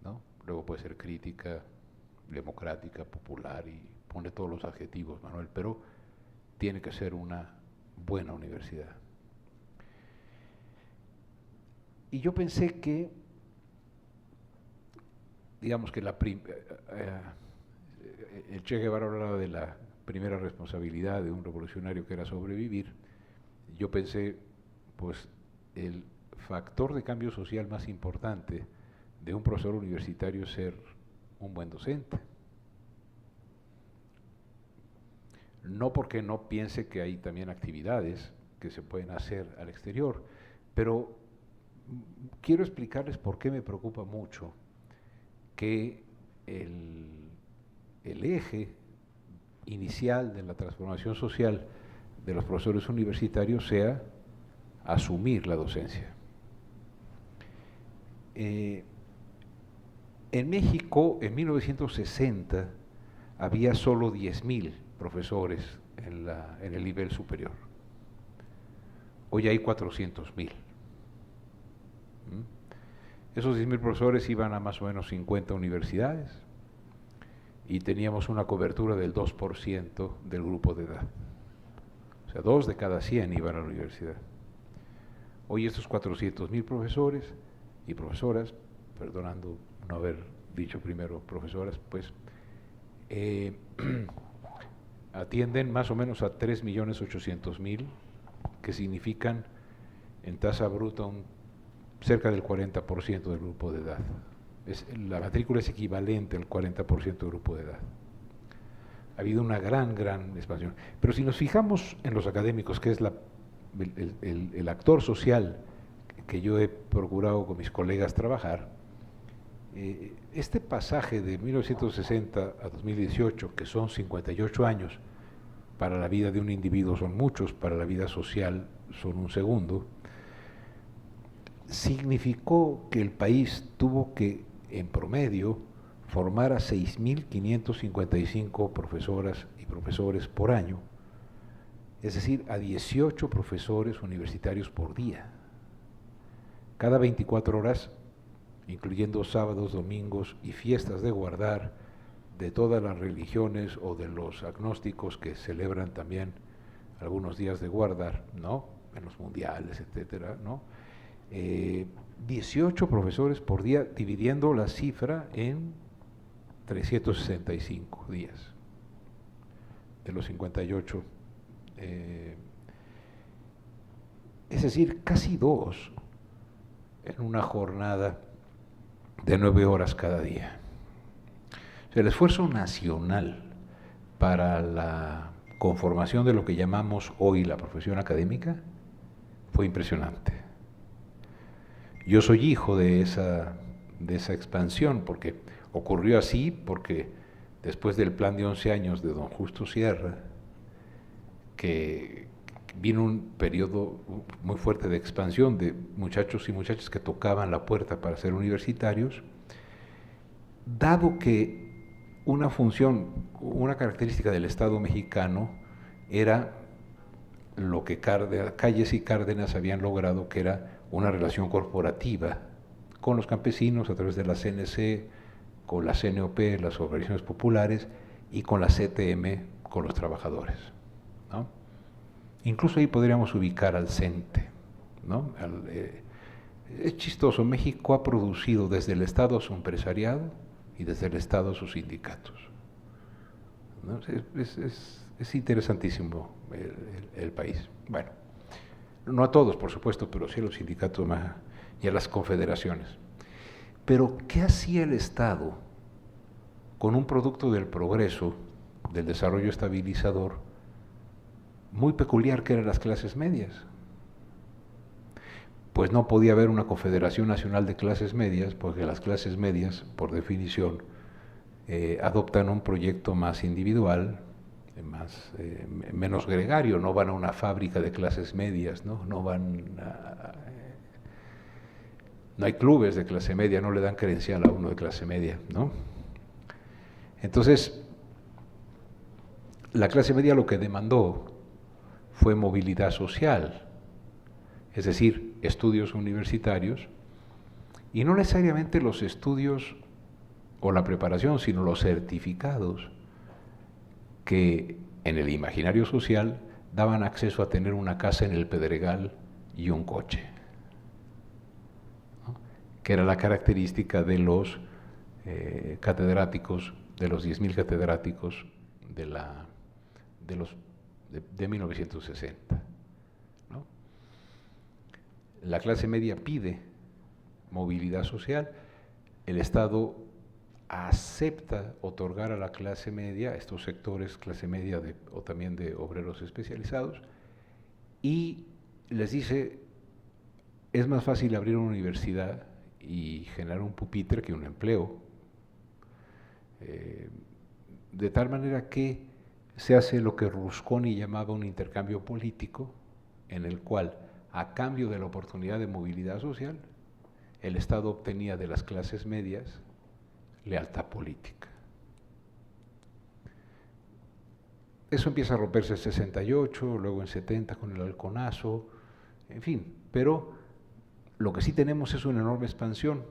¿no? Luego puede ser crítica, democrática, popular, y pone todos los adjetivos, Manuel, pero tiene que ser una buena universidad. Y yo pensé que, digamos que el Che Guevara hablaba de la primera responsabilidad de un revolucionario, que era sobrevivir. Yo pensé, pues, el factor de cambio social más importante de un profesor universitario es ser un buen docente. No porque no piense que hay también actividades que se pueden hacer al exterior, pero quiero explicarles por qué me preocupa mucho que el eje inicial de la transformación social de los profesores universitarios sea asumir la docencia. En México, en 1960, había solo 10,000 profesores en el nivel superior. Hoy hay 400,000. Esos 10,000 profesores iban a más o menos 50 universidades y teníamos una cobertura del 2% del grupo de edad. O sea, 2 de cada 100 iban a la universidad. Hoy estos 400,000 profesores y profesoras, perdonando no haber dicho primero profesoras, pues atienden más o menos a 3,800,000, que significan en tasa bruta cerca del 40% del grupo de edad. La matrícula es equivalente al 40% del grupo de edad. Ha habido una gran expansión. Pero si nos fijamos en los académicos, que es el actor social que yo he procurado con mis colegas trabajar, este pasaje de 1960 a 2018, que son 58 años, para la vida de un individuo son muchos, para la vida social son un segundo, significó que el país tuvo que, en promedio, formar a 6,555 profesoras y profesores por año, es decir, a 18 profesores universitarios por día. Cada 24 horas, incluyendo sábados, domingos y fiestas de guardar de todas las religiones o de los agnósticos que celebran también algunos días de guardar, ¿no? En los mundiales, etcétera, ¿no? 18 profesores por día, dividiendo la cifra en 365 días de los 58. Es decir, casi 2 en una jornada de 9 horas cada día. O sea, el esfuerzo nacional para la conformación de lo que llamamos hoy la profesión académica fue impresionante. Yo soy hijo de esa expansión, porque ocurrió así, porque después del plan de 11 años de don Justo Sierra, que vino un periodo muy fuerte de expansión de muchachos y muchachas que tocaban la puerta para ser universitarios, dado que una función, una característica del Estado mexicano era lo que Calles y Cárdenas habían logrado, que era una relación corporativa con los campesinos a través de la CNC, con la CNOP, las organizaciones populares, y con la CTM, con los trabajadores, ¿no? Incluso ahí podríamos ubicar al CENTE, ¿no? Es chistoso, México ha producido desde el Estado su empresariado y desde el Estado sus sindicatos, ¿no? Es interesantísimo el país. Bueno, no a todos, por supuesto, pero sí a los sindicatos y a las confederaciones. Pero, ¿qué hacía el Estado con un producto del progreso, del desarrollo estabilizador, muy peculiar, que eran las clases medias? Pues no podía haber una Confederación Nacional de Clases Medias, porque las clases medias, por definición, adoptan un proyecto más individual, menos gregario, no van a una fábrica de clases medias, no van no hay clubes de clase media, no le dan credencial a uno de clase media, ¿no? Entonces, la clase media lo que demandó fue movilidad social, es decir, estudios universitarios, y no necesariamente los estudios o la preparación, sino los certificados que en el imaginario social daban acceso a tener una casa en el Pedregal y un coche, ¿no? Que era la característica de los catedráticos, de los 10,000 catedráticos de 1960, ¿no? La clase media pide movilidad social, el Estado acepta otorgar a la clase media, estos sectores, clase media o también de obreros especializados, y les dice, es más fácil abrir una universidad y generar un pupitre que un empleo, de tal manera que se hace lo que Rusconi llamaba un intercambio político, en el cual, a cambio de la oportunidad de movilidad social, el Estado obtenía de las clases medias lealtad política. Eso empieza a romperse en 68, luego en 70 con el halconazo, en fin, pero lo que sí tenemos es una enorme expansión.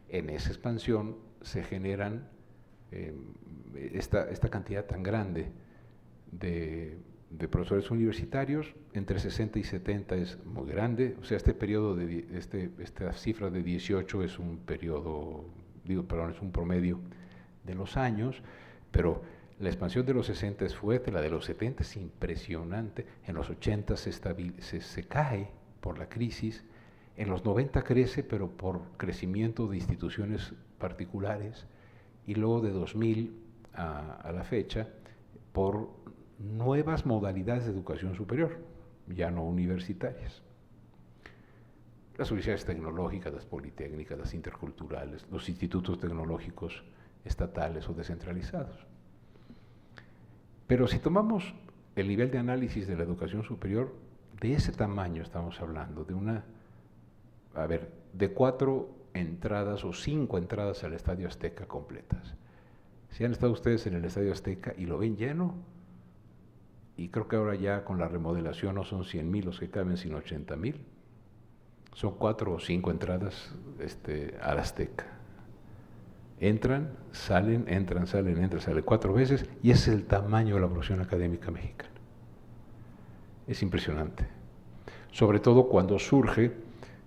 En esa expansión se generan esta cantidad tan grande de profesores universitarios, entre 60 y 70 es muy grande, o sea, este periodo esta cifra de 18 es un periodo, es un promedio de los años, pero la expansión de los 60 es fuerte, la de los 70 es impresionante, en los 80 se cae por la crisis, en los 90 crece, pero por crecimiento de instituciones particulares, y luego de 2000 a la fecha, por nuevas modalidades de educación superior, ya no universitarias. Las universidades tecnológicas, las politécnicas, las interculturales, los institutos tecnológicos estatales o descentralizados. Pero si tomamos el nivel de análisis de la educación superior, de ese tamaño estamos hablando, de 4 entradas o 5 entradas al Estadio Azteca completas. Si han estado ustedes en el Estadio Azteca y lo ven lleno, y creo que ahora ya con la remodelación no son 100,000 los que caben, sino 80,000, son 4 o 5 entradas al Azteca. Entran, salen, entran, salen 4 veces, y ese es el tamaño de la producción académica mexicana. Es impresionante, sobre todo cuando surge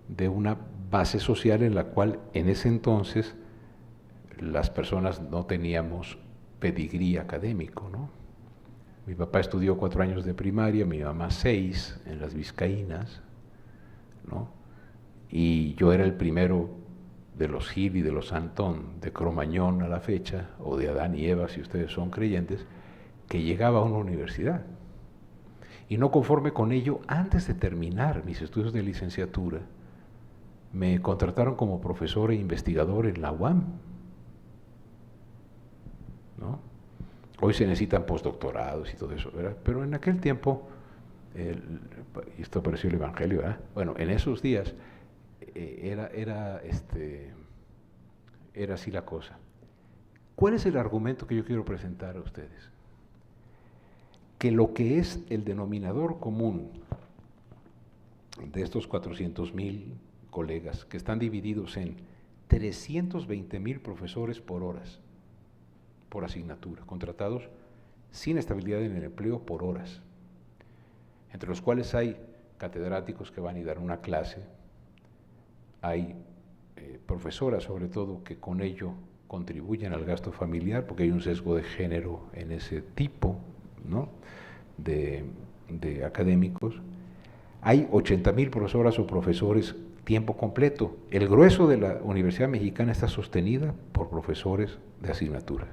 de una base social en la cual en ese entonces las personas no teníamos pedigrí académico, ¿no? Mi papá estudió 4 años de primaria, mi mamá 6 en las Vizcaínas, ¿no? Y yo era el primero de los Gil y de los Antón, de Cromañón a la fecha, o de Adán y Eva, si ustedes son creyentes, que llegaba a una universidad. Y no conforme con ello, antes de terminar mis estudios de licenciatura, me contrataron como profesor e investigador en la UAM, ¿no? Hoy se necesitan postdoctorados y todo eso, ¿verdad? Pero en aquel tiempo, y esto pareció el Evangelio, ¿verdad? Bueno, en esos días era así la cosa. ¿Cuál es el argumento que yo quiero presentar a ustedes? Que lo que es el denominador común de estos 400,000 colegas, que están divididos en 320,000 profesores por por asignatura, contratados sin estabilidad en el empleo por horas, entre los cuales hay catedráticos que van y dan una clase, hay profesoras sobre todo que con ello contribuyen al gasto familiar, porque hay un sesgo de género en ese tipo, ¿no?, de académicos. Hay 80,000 profesoras o profesores tiempo completo. El grueso de la Universidad Mexicana está sostenida por profesores de asignatura,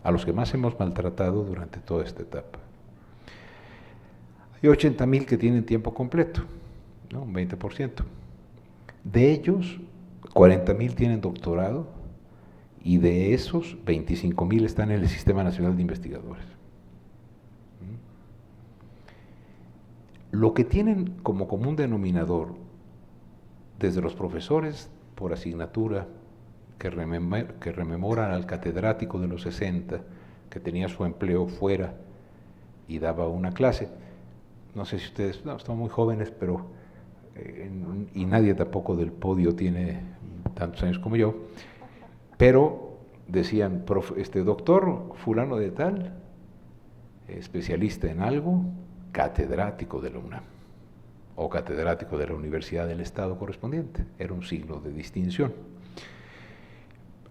a los que más hemos maltratado durante toda esta etapa. Hay 80,000 que tienen tiempo completo, ¿no?, un 20%. De ellos, 40,000 tienen doctorado y de esos, 25,000 están en el Sistema Nacional de Investigadores. Lo que tienen como común denominador, desde los profesores por asignatura, que rememoran al catedrático de los 60, que tenía su empleo fuera y daba una clase. No sé si ustedes, no, están muy jóvenes, pero y nadie tampoco del podio tiene tantos años como yo, pero decían, doctor fulano de tal, especialista en algo, catedrático de la UNAM o catedrático de la Universidad del Estado correspondiente. Era un signo de distinción.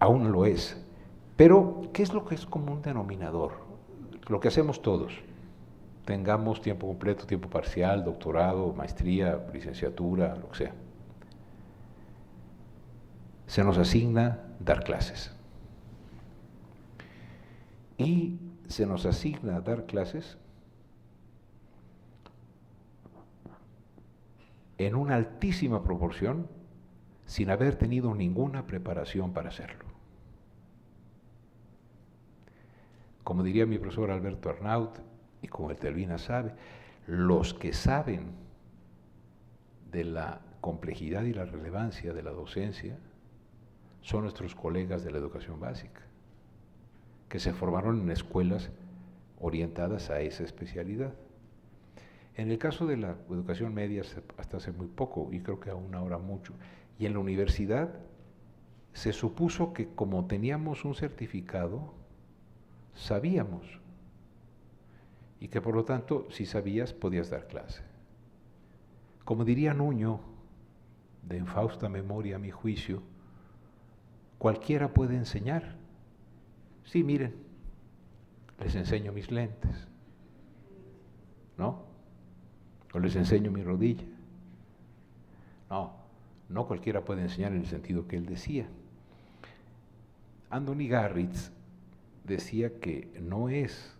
Aún lo es. Pero, ¿qué es lo que es común denominador? Lo que hacemos todos. Tengamos tiempo completo, tiempo parcial, doctorado, maestría, licenciatura, lo que sea. Se nos asigna dar clases. Y se nos asigna dar clases en una altísima proporción sin haber tenido ninguna preparación para hacerlo. Como diría mi profesor Alberto Arnaut, y como Etelvina sabe, los que saben de la complejidad y la relevancia de la docencia son nuestros colegas de la educación básica, que se formaron en escuelas orientadas a esa especialidad. En el caso de la educación media, hasta hace muy poco, y creo que aún ahora mucho, y en la universidad, se supuso que como teníamos un certificado, sabíamos, y que por lo tanto, si sabías, podías dar clase. Como diría Nuño, de infausta memoria a mi juicio, cualquiera puede enseñar. Sí, miren, les enseño mis lentes, ¿no? O les enseño mi rodilla. No cualquiera puede enseñar en el sentido que él decía. Anthony Garritz decía que no es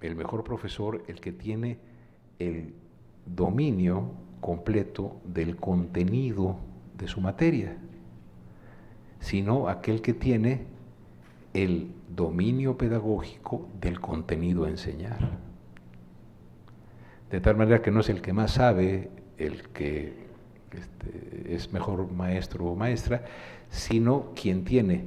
el mejor profesor el que tiene el dominio completo del contenido de su materia, sino aquel que tiene el dominio pedagógico del contenido a enseñar. De tal manera que no es el que más sabe, el que es mejor maestro o maestra, sino quien tiene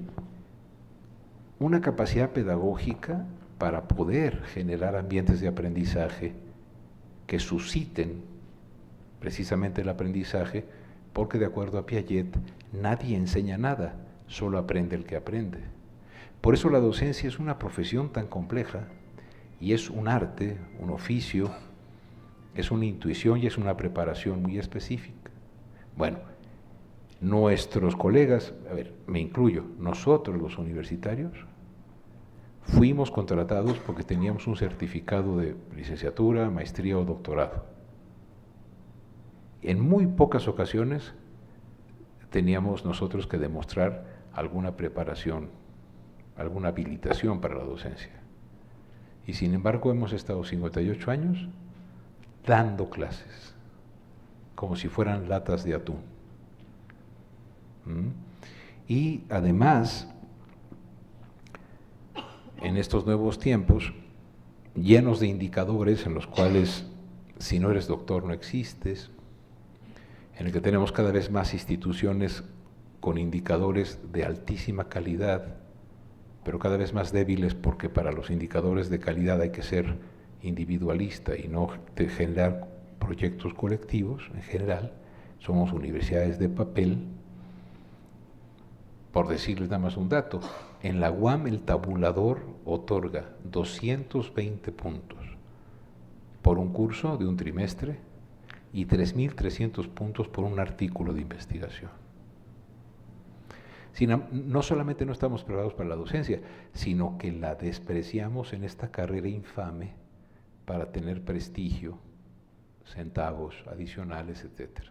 una capacidad pedagógica para poder generar ambientes de aprendizaje que susciten precisamente el aprendizaje, porque de acuerdo a Piaget, nadie enseña nada, solo aprende el que aprende. Por eso la docencia es una profesión tan compleja y es un arte, un oficio, es una intuición y es una preparación muy específica. Bueno, nuestros colegas, a ver, me incluyo, nosotros los universitarios, fuimos contratados porque teníamos un certificado de licenciatura, maestría o doctorado. En muy pocas ocasiones teníamos nosotros que demostrar alguna preparación, alguna habilitación para la docencia. Y sin embargo hemos estado 58 años dando clases, como si fueran latas de atún. Y además, en estos nuevos tiempos, llenos de indicadores en los cuales, si no eres doctor, no existes, en el que tenemos cada vez más instituciones con indicadores de altísima calidad, pero cada vez más débiles, porque para los indicadores de calidad hay que ser individualista y no generar proyectos colectivos. En general, somos universidades de papel. Por decirles nada más un dato, en la UAM el tabulador otorga 220 puntos por un curso de un trimestre y 3.300 puntos por un artículo de investigación. No solamente no estamos preparados para la docencia, sino que la despreciamos en esta carrera infame para tener prestigio, centavos adicionales, etc.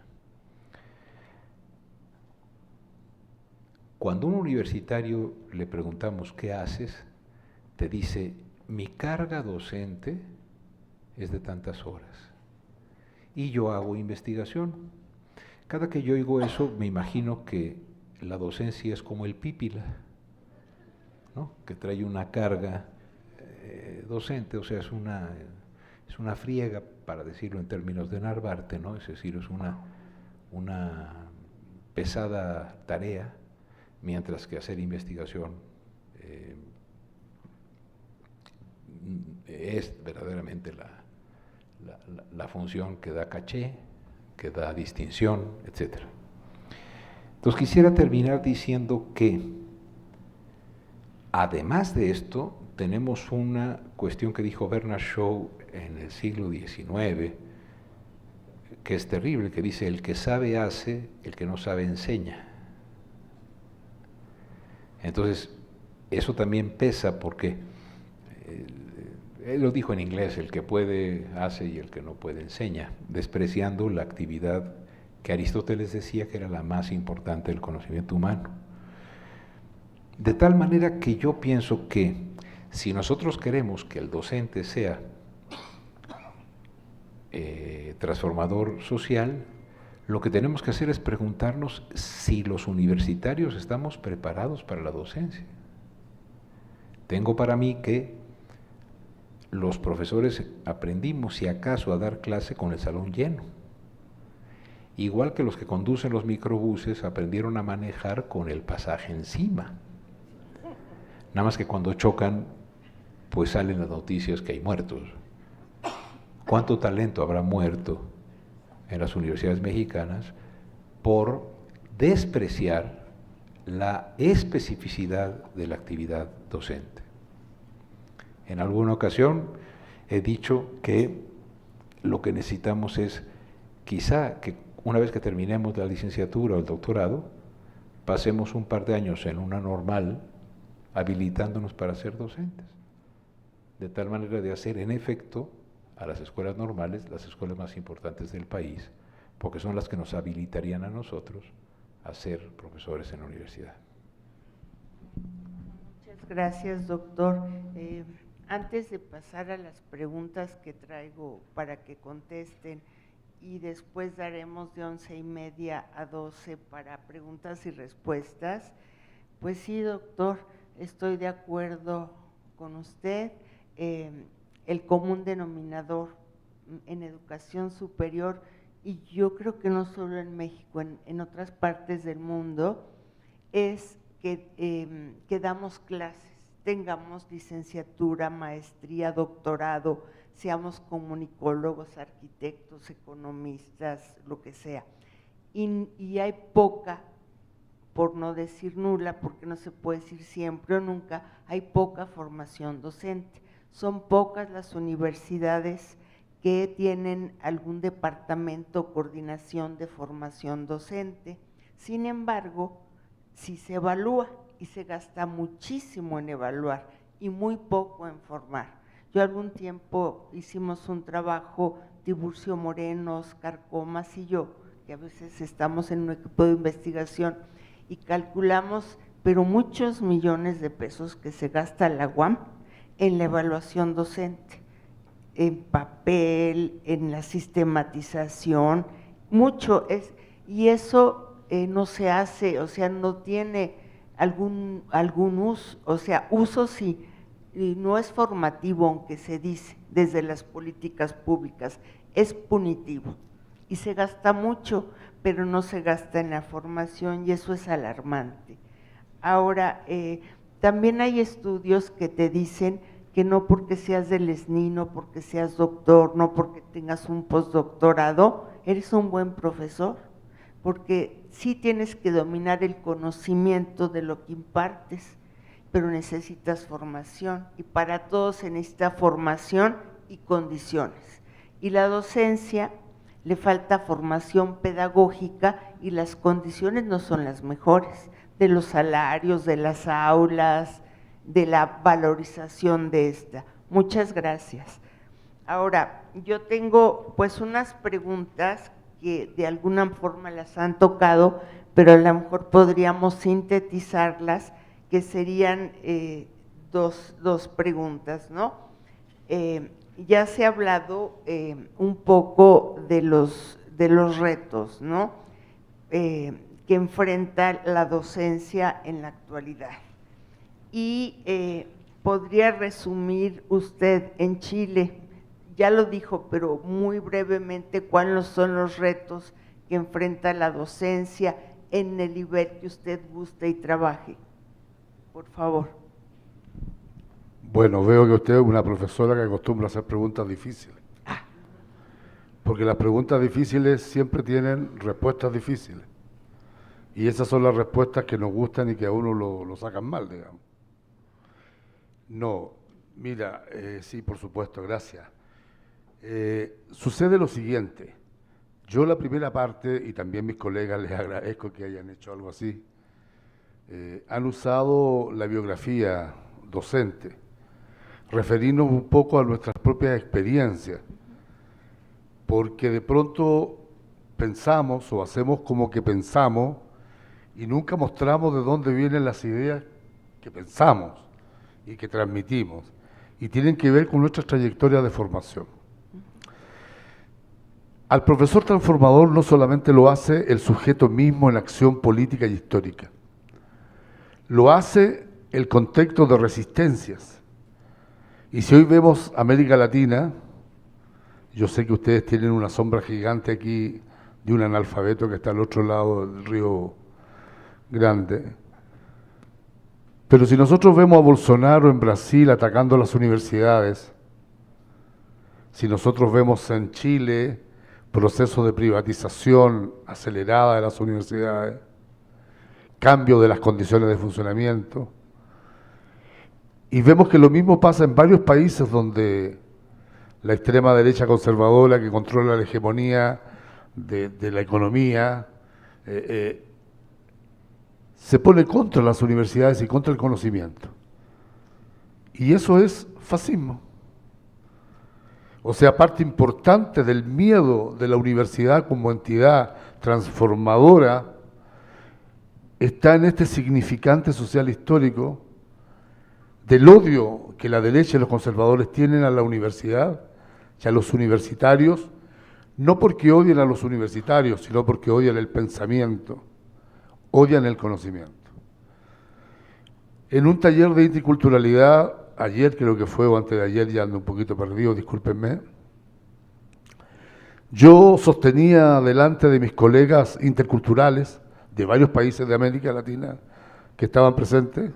Cuando a un universitario le preguntamos ¿qué haces?, te dice, mi carga docente es de tantas horas y yo hago investigación. Cada que yo oigo eso me imagino que la docencia es como el pípila, ¿no?, que trae una carga docente, o sea, es una friega, para decirlo en términos de Narvarte, ¿no?, es decir, es una pesada tarea, mientras que hacer investigación es verdaderamente la función que da caché, que da distinción, etc. Entonces quisiera terminar diciendo que, además de esto, tenemos una cuestión que dijo Bernard Shaw en el siglo XIX, que es terrible, que dice, el que sabe hace, el que no sabe enseña. Entonces, eso también pesa porque, él lo dijo en inglés, el que puede hace y el que no puede enseña, despreciando la actividad que Aristóteles decía que era la más importante del conocimiento humano. De tal manera que yo pienso que si nosotros queremos que el docente sea transformador social, lo que tenemos que hacer es preguntarnos si los universitarios estamos preparados para la docencia. Tengo para mí que los profesores aprendimos, si acaso, a dar clase con el salón lleno. Igual que los que conducen los microbuses aprendieron a manejar con el pasaje encima. Nada más que cuando chocan, pues salen las noticias que hay muertos. ¿Cuánto talento habrá muerto en las universidades mexicanas por despreciar la especificidad de la actividad docente? En alguna ocasión he dicho que lo que necesitamos es, quizá, que una vez que terminemos la licenciatura o el doctorado, pasemos un par de años en una normal habilitándonos para ser docentes, de tal manera de hacer en efecto a las escuelas normales las escuelas más importantes del país, porque son las que nos habilitarían a nosotros a ser profesores en la universidad. Muchas gracias, doctor. Antes de pasar a las preguntas que traigo para que contesten, y después daremos de 11:30 a 12 para preguntas y respuestas, pues sí, doctor, estoy de acuerdo con usted. El común denominador en educación superior, y yo creo que no solo en México, en otras partes del mundo, es que damos clases, tengamos licenciatura, maestría, doctorado, seamos comunicólogos, arquitectos, economistas, lo que sea. Y hay poca, por no decir nula, porque no se puede decir siempre o nunca, hay poca formación docente. Son pocas las universidades que tienen algún departamento o coordinación de formación docente. Sin embargo, sí se evalúa y se gasta muchísimo en evaluar y muy poco en formar. Yo algún tiempo hicimos un trabajo, Tiburcio Moreno, Oscar Comas y yo, que a veces estamos en un equipo de investigación y calculamos, pero muchos millones de pesos que se gasta la UAM en la evaluación docente, en papel, en la sistematización, mucho es, y eso no se hace, o sea, no tiene algún uso, o sea, uso sí, y no es formativo, aunque se dice desde las políticas públicas, es punitivo y se gasta mucho, pero no se gasta en la formación y eso es alarmante. Ahora, también hay estudios que te dicen que no porque seas del SNI, no porque seas doctor, no porque tengas un postdoctorado, eres un buen profesor, porque sí tienes que dominar el conocimiento de lo que impartes, pero necesitas formación, y para todo se necesita formación y condiciones. Y la docencia le falta formación pedagógica y las condiciones no son las mejores, de los salarios, de las aulas, de la valorización de esta. Muchas gracias. Ahora, yo tengo pues unas preguntas que de alguna forma las han tocado, pero a lo mejor podríamos sintetizarlas, que serían dos preguntas, ¿no? Ya se ha hablado un poco de los retos, ¿no? Que enfrenta la docencia en la actualidad. Y podría resumir usted en Chile, ya lo dijo, pero muy brevemente, ¿cuáles son los retos que enfrenta la docencia en el nivel que usted guste y trabaje? Por favor. Bueno, veo que usted es una profesora que acostumbra a hacer preguntas difíciles. Porque las preguntas difíciles siempre tienen respuestas difíciles. Y esas son las respuestas que nos gustan y que a uno lo sacan mal, digamos. No, mira, sí, por supuesto, gracias. Sucede lo siguiente. Yo la primera parte, y también mis colegas les agradezco que hayan hecho algo así, han usado la biografía docente, referirnos un poco a nuestras propias experiencias, porque de pronto pensamos o hacemos como que pensamos y nunca mostramos de dónde vienen las ideas que pensamos y que transmitimos, y tienen que ver con nuestra trayectoria de formación. Al profesor transformador no solamente lo hace el sujeto mismo en acción política y histórica, lo hace el contexto de resistencias. Y si hoy vemos América Latina, yo sé que ustedes tienen una sombra gigante aquí de un analfabeto que está al otro lado del Río Grande, pero si nosotros vemos a Bolsonaro en Brasil atacando las universidades, si nosotros vemos en Chile proceso de privatización acelerada de las universidades, cambio de las condiciones de funcionamiento, y vemos que lo mismo pasa en varios países donde la extrema derecha conservadora que controla la hegemonía de la economía se pone contra las universidades y contra el conocimiento. Y eso es fascismo. O sea, parte importante del miedo de la universidad como entidad transformadora está en este significante social histórico del odio que la derecha y los conservadores tienen a la universidad y a los universitarios, no porque odien a los universitarios, sino porque odian el pensamiento, odian el conocimiento. En un taller de interculturalidad, ayer creo que fue, o antes de ayer, ya ando un poquito perdido, discúlpenme, yo sostenía delante de mis colegas interculturales de varios países de América Latina que estaban presentes,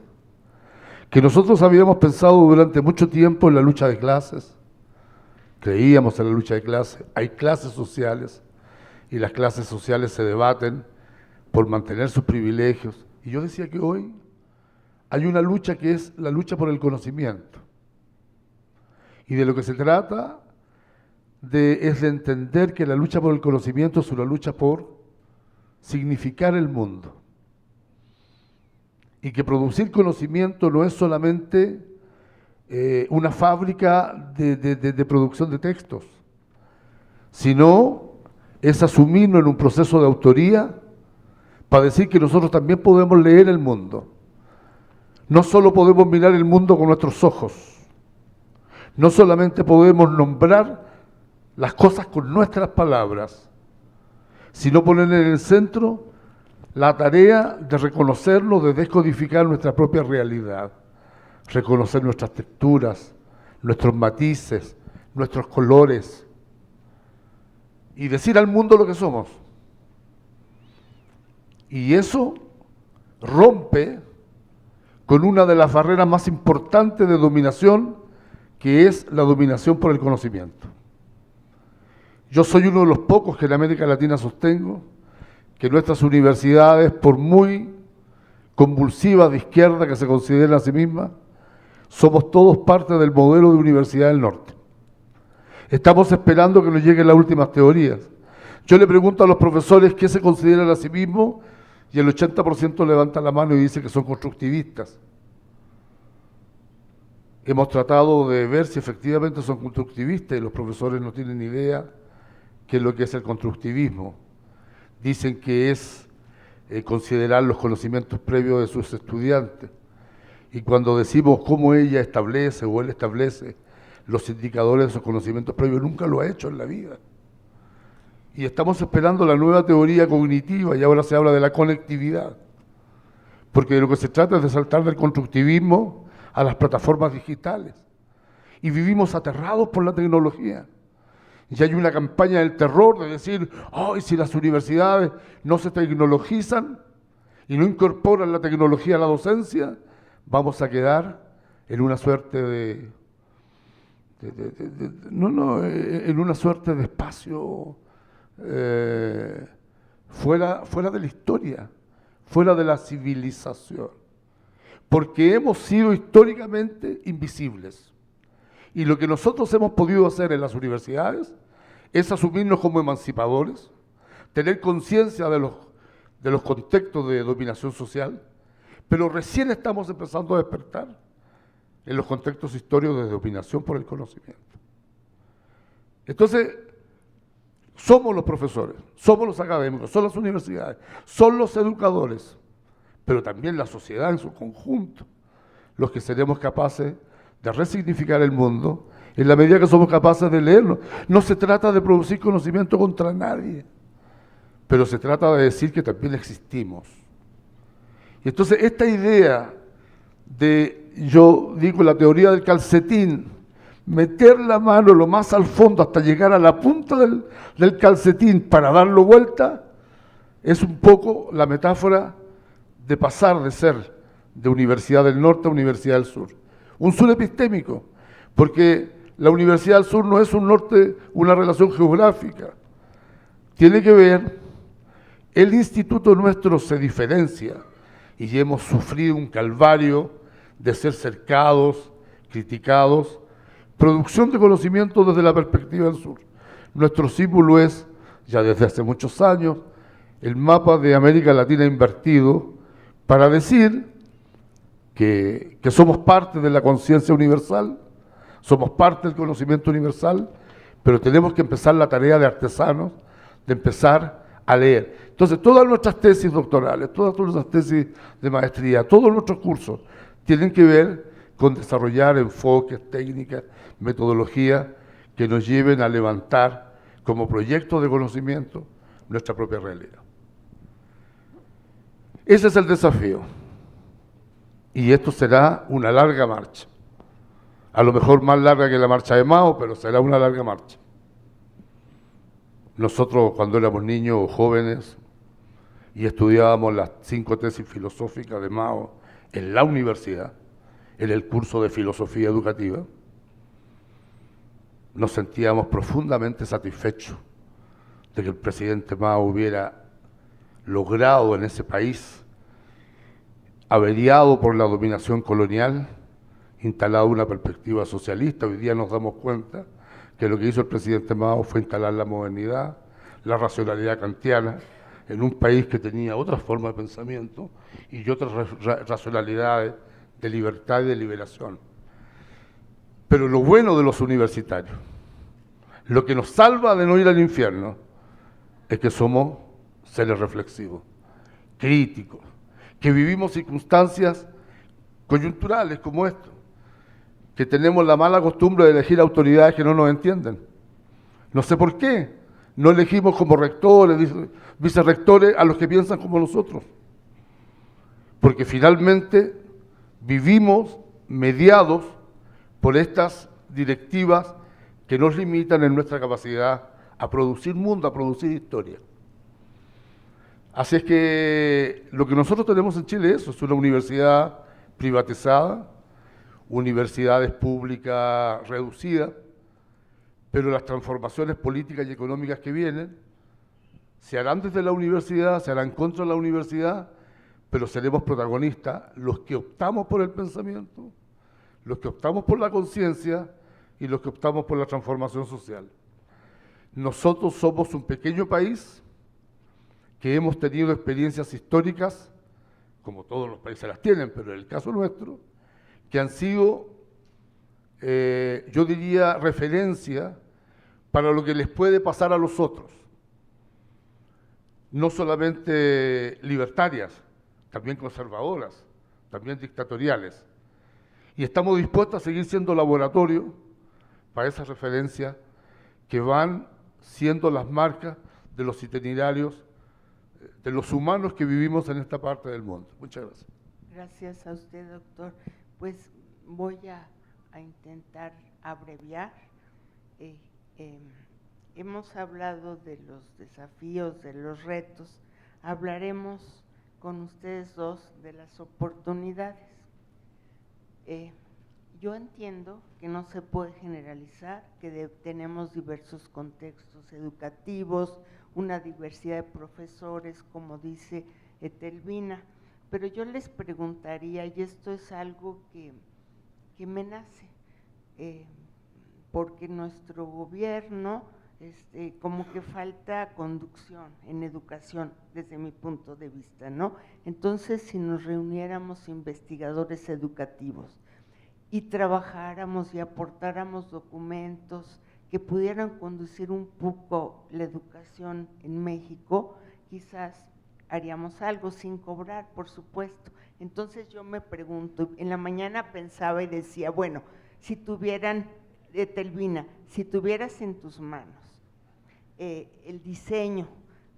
que nosotros habíamos pensado durante mucho tiempo en la lucha de clases, creíamos en la lucha de clases, hay clases sociales y las clases sociales se debaten por mantener sus privilegios. Y yo decía que hoy hay una lucha que es la lucha por el conocimiento. Y de lo que se trata es de entender que la lucha por el conocimiento es una lucha por significar el mundo. Y que producir conocimiento no es solamente una fábrica de producción de textos, sino es asumirnos en un proceso de autoría para decir que nosotros también podemos leer el mundo. No solo podemos mirar el mundo con nuestros ojos, no solamente podemos nombrar las cosas con nuestras palabras, sino poner en el centro la tarea de reconocerlo, de descodificar nuestra propia realidad, reconocer nuestras texturas, nuestros matices, nuestros colores, y decir al mundo lo que somos. Y eso rompe con una de las barreras más importantes de dominación, que es la dominación por el conocimiento. Yo soy uno de los pocos que en América Latina sostengo que nuestras universidades, por muy convulsivas de izquierda que se consideren a sí mismas, somos todos parte del modelo de Universidad del Norte. Estamos esperando que nos lleguen las últimas teorías. Yo le pregunto a los profesores qué se consideran a sí mismos y el 80% levanta la mano y dice que son constructivistas. Hemos tratado de ver si efectivamente son constructivistas y los profesores no tienen ni idea qué es lo que es el constructivismo. Dicen que es considerar los conocimientos previos de sus estudiantes. Y cuando decimos cómo ella establece o él establece los indicadores de esos conocimientos previos, nunca lo ha hecho en la vida. Y estamos esperando la nueva teoría cognitiva y ahora se habla de la conectividad. Porque de lo que se trata es de saltar del constructivismo a las plataformas digitales. Y vivimos aterrados por la tecnología. Y hay una campaña del terror de decir, ¡ay, si las universidades no se tecnologizan y no incorporan la tecnología a la docencia, vamos a quedar en una suerte en una suerte de espacio fuera de la historia, fuera de la civilización, porque hemos sido históricamente invisibles. Y lo que nosotros hemos podido hacer en las universidades es asumirnos como emancipadores, tener conciencia de los contextos de dominación social, pero recién estamos empezando a despertar en los contextos históricos de dominación por el conocimiento. Entonces, somos los profesores, somos los académicos, son las universidades, son los educadores, pero también la sociedad en su conjunto, los que seremos capaces de resignificar el mundo en la medida que somos capaces de leerlo. No se trata de producir conocimiento contra nadie, pero se trata de decir que también existimos. Y entonces esta idea de, yo digo, la teoría del calcetín, meter la mano lo más al fondo hasta llegar a la punta del calcetín para darlo vuelta, es un poco la metáfora de pasar de ser de Universidad del Norte a Universidad del Sur. Un sur epistémico, porque la Universidad del Sur no es un norte, una relación geográfica. Tiene que ver, el instituto nuestro se diferencia y hemos sufrido un calvario de ser cercados, criticados, producción de conocimiento desde la perspectiva del sur. Nuestro símbolo es, ya desde hace muchos años, el mapa de América Latina invertido para decir que somos parte de la conciencia universal, somos parte del conocimiento universal, pero tenemos que empezar la tarea de artesanos, de empezar a leer. Entonces, todas nuestras tesis doctorales, todas nuestras tesis de maestría, todos nuestros cursos tienen que ver con desarrollar enfoques, técnicas, metodologías que nos lleven a levantar como proyecto de conocimiento nuestra propia realidad. Ese es el desafío. Y esto será una larga marcha. A lo mejor más larga que la marcha de Mao, pero será una larga marcha. Nosotros, cuando éramos niños o jóvenes y estudiábamos las 5 tesis filosóficas de Mao en la universidad, en el curso de filosofía educativa, nos sentíamos profundamente satisfechos de que el presidente Mao hubiera logrado en ese país, averiado por la dominación colonial, instalado una perspectiva socialista. Hoy día nos damos cuenta que lo que hizo el presidente Mao fue instalar la modernidad, la racionalidad kantiana, en un país que tenía otra forma de pensamiento y otras racionalidades de libertad y de liberación. Pero lo bueno de los universitarios, lo que nos salva de no ir al infierno, es que somos seres reflexivos, críticos, que vivimos circunstancias coyunturales como esto, que tenemos la mala costumbre de elegir autoridades que no nos entienden. No sé por qué no elegimos como rectores, vicerrectores a los que piensan como nosotros, porque finalmente vivimos mediados por estas directivas que nos limitan en nuestra capacidad a producir mundo, a producir historia. Así es que lo que nosotros tenemos en Chile es una universidad privatizada, universidades públicas reducidas, pero las transformaciones políticas y económicas que vienen Se harán desde la universidad, se harán contra la universidad, pero seremos protagonistas los que optamos por el pensamiento, los que optamos por la conciencia y los que optamos por la transformación social. Nosotros somos un pequeño país que hemos tenido experiencias históricas, como todos los países las tienen, pero en el caso nuestro, que han sido, yo diría, referencia para lo que les puede pasar a los otros. No solamente libertarias, también conservadoras, también dictatoriales. Y estamos dispuestos a seguir siendo laboratorio para esas referencias que van siendo las marcas de los itinerarios de los humanos que vivimos en esta parte del mundo. Muchas gracias. Gracias a usted, doctor. Pues voy a intentar abreviar. Hemos hablado de los desafíos, de los retos. Hablaremos con ustedes dos de las oportunidades. Yo entiendo que no se puede generalizar, que tenemos diversos contextos educativos, una diversidad de profesores, como dice Etelvina, pero yo les preguntaría, y esto es algo que me nace, porque nuestro gobierno, como que falta conducción en educación, desde mi punto de vista, ¿no? Entonces, si nos reuniéramos investigadores educativos y trabajáramos y aportáramos documentos que pudieran conducir un poco la educación en México, quizás haríamos algo sin cobrar, por supuesto. Entonces yo me pregunto, en la mañana pensaba y decía, bueno, si tuvieran, Etelvina, si tuvieras en tus manos el diseño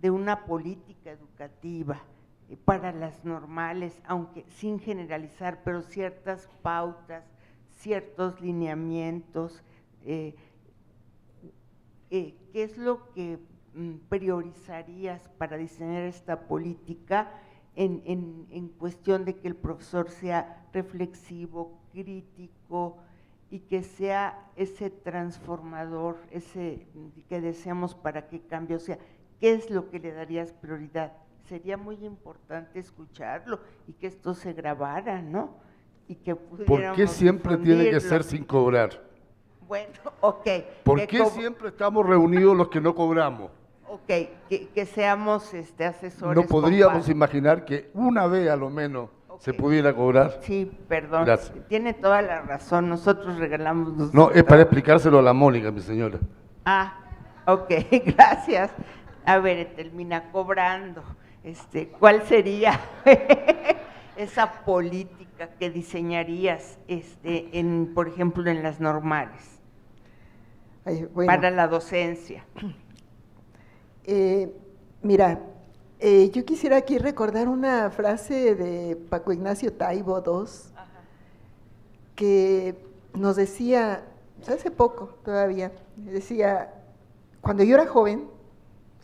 de una política educativa para las normales, aunque sin generalizar, pero ciertas pautas, ciertos lineamientos, ¿qué es lo que priorizarías para diseñar esta política en cuestión de que el profesor sea reflexivo, crítico y que sea ese transformador, ese que deseamos para que cambie? O sea, ¿qué es lo que le darías prioridad? Sería muy importante escucharlo y que esto se grabara, ¿no? Y que ¿Por qué siempre tiene que ser sin cobrar? Bueno, ok. ¿Por qué siempre estamos reunidos los que no cobramos? Ok, que seamos asesores. No podríamos imaginar que una vez a lo menos se pudiera cobrar. Sí, perdón. Gracias. Tiene toda la razón, nosotros regalamos los… No, es para explicárselo a la Mónica, mi señora. Ah, ok, gracias. A ver, termina cobrando. ¿Cuál sería esa política que diseñarías, por ejemplo, en las normales? Ay, bueno, para la docencia. Mira, yo quisiera aquí recordar una frase de Paco Ignacio Taibo II, que nos decía, hace poco todavía, decía, cuando yo era joven,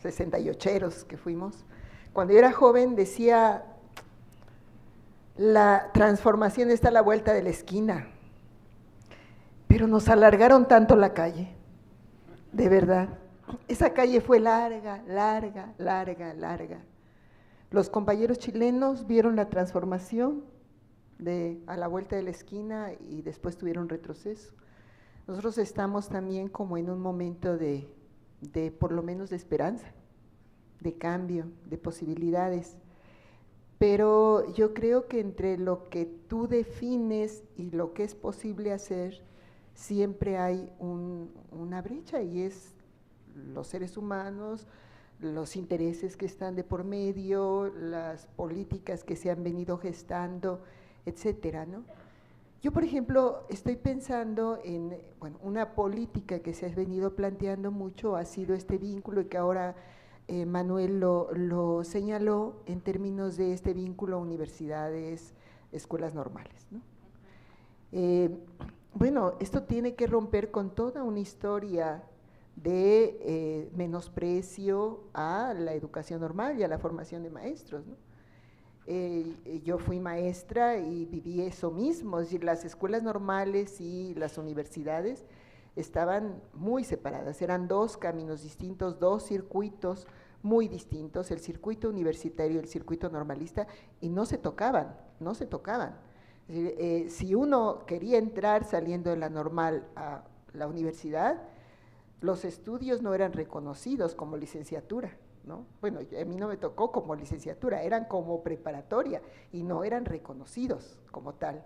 68eros que fuimos, cuando yo era joven decía, la transformación está a la vuelta de la esquina, pero nos alargaron tanto la calle, de verdad. Esa calle fue larga, larga, larga, larga. Los compañeros chilenos vieron la transformación a la vuelta de la esquina y después tuvieron retroceso. Nosotros estamos también como en un momento de por lo menos de esperanza, de cambio, de posibilidades. Pero yo creo que entre lo que tú defines y lo que es posible hacer, siempre hay una brecha, y es los seres humanos, los intereses que están de por medio, las políticas que se han venido gestando, etcétera, ¿no? Yo, por ejemplo, estoy pensando en, bueno, una política que se ha venido planteando mucho ha sido este vínculo, y que ahora Manuel lo señaló en términos de este vínculo universidades, escuelas normales, ¿no? Bueno, esto tiene que romper con toda una historia de menosprecio a la educación normal y a la formación de maestros, ¿no? Yo fui maestra y viví eso mismo, es decir, las escuelas normales y las universidades estaban muy separadas, eran dos caminos distintos, dos circuitos muy distintos, el circuito universitario y el circuito normalista, y no se tocaban. Es decir, si uno quería entrar saliendo de la normal a la universidad, los estudios no eran reconocidos como licenciatura, ¿no? Bueno, a mí no me tocó como licenciatura, eran como preparatoria y no eran reconocidos como tal,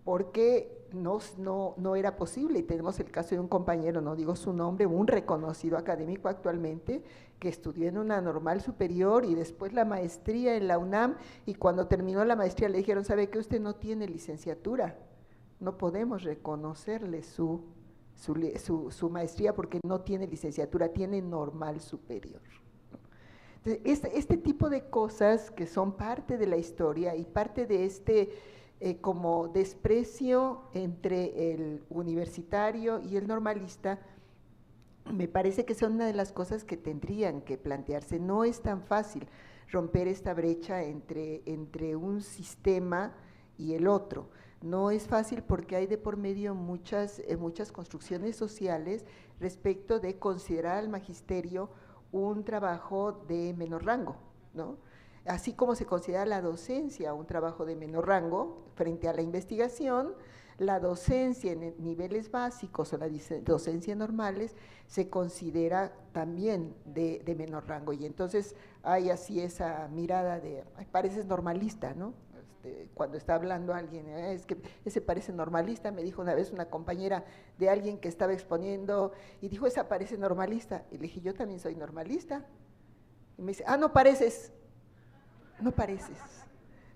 porque no era posible. Y tenemos el caso de un compañero, no digo su nombre, un reconocido académico actualmente, que estudió en una normal superior y después la maestría en la UNAM, y cuando terminó la maestría le dijeron, ¿sabe qué? Usted no tiene licenciatura, no podemos reconocerle su maestría porque no tiene licenciatura, tiene normal superior. Entonces, este tipo de cosas que son parte de la historia y parte de como desprecio entre el universitario y el normalista, me parece que son una de las cosas que tendrían que plantearse. No es tan fácil romper esta brecha entre un sistema y el otro. No es fácil porque hay de por medio muchas construcciones sociales respecto de considerar al magisterio un trabajo de menor rango, ¿no? Así como se considera la docencia un trabajo de menor rango frente a la investigación, la docencia en niveles básicos o la docencia normales se considera también de menor rango, y entonces hay así esa mirada de, ay, pareces normalista, ¿no? Cuando está hablando alguien, es que ese parece normalista, me dijo una vez una compañera de alguien que estaba exponiendo y dijo, esa parece normalista, y le dije, yo también soy normalista, y me dice, no pareces, no pareces,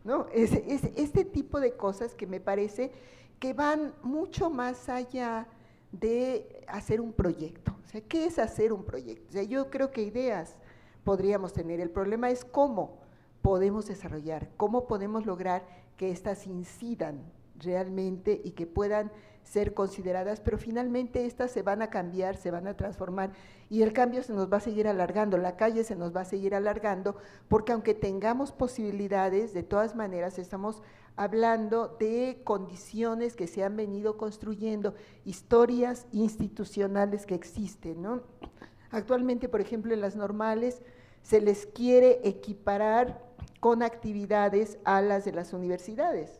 ¿no? Este tipo de cosas que me parece que van mucho más allá de hacer un proyecto. O sea, ¿qué es hacer un proyecto? O sea, yo creo que ideas podríamos tener, el problema es cómo podemos desarrollar, cómo podemos lograr que éstas incidan realmente y que puedan ser consideradas, pero finalmente estas se van a cambiar, se van a transformar, y el cambio se nos va a seguir alargando, la calle se nos va a seguir alargando, porque aunque tengamos posibilidades, de todas maneras estamos hablando de condiciones que se han venido construyendo, historias institucionales que existen, ¿no? Actualmente, por ejemplo, en las normales se les quiere equiparar con actividades a las de las universidades,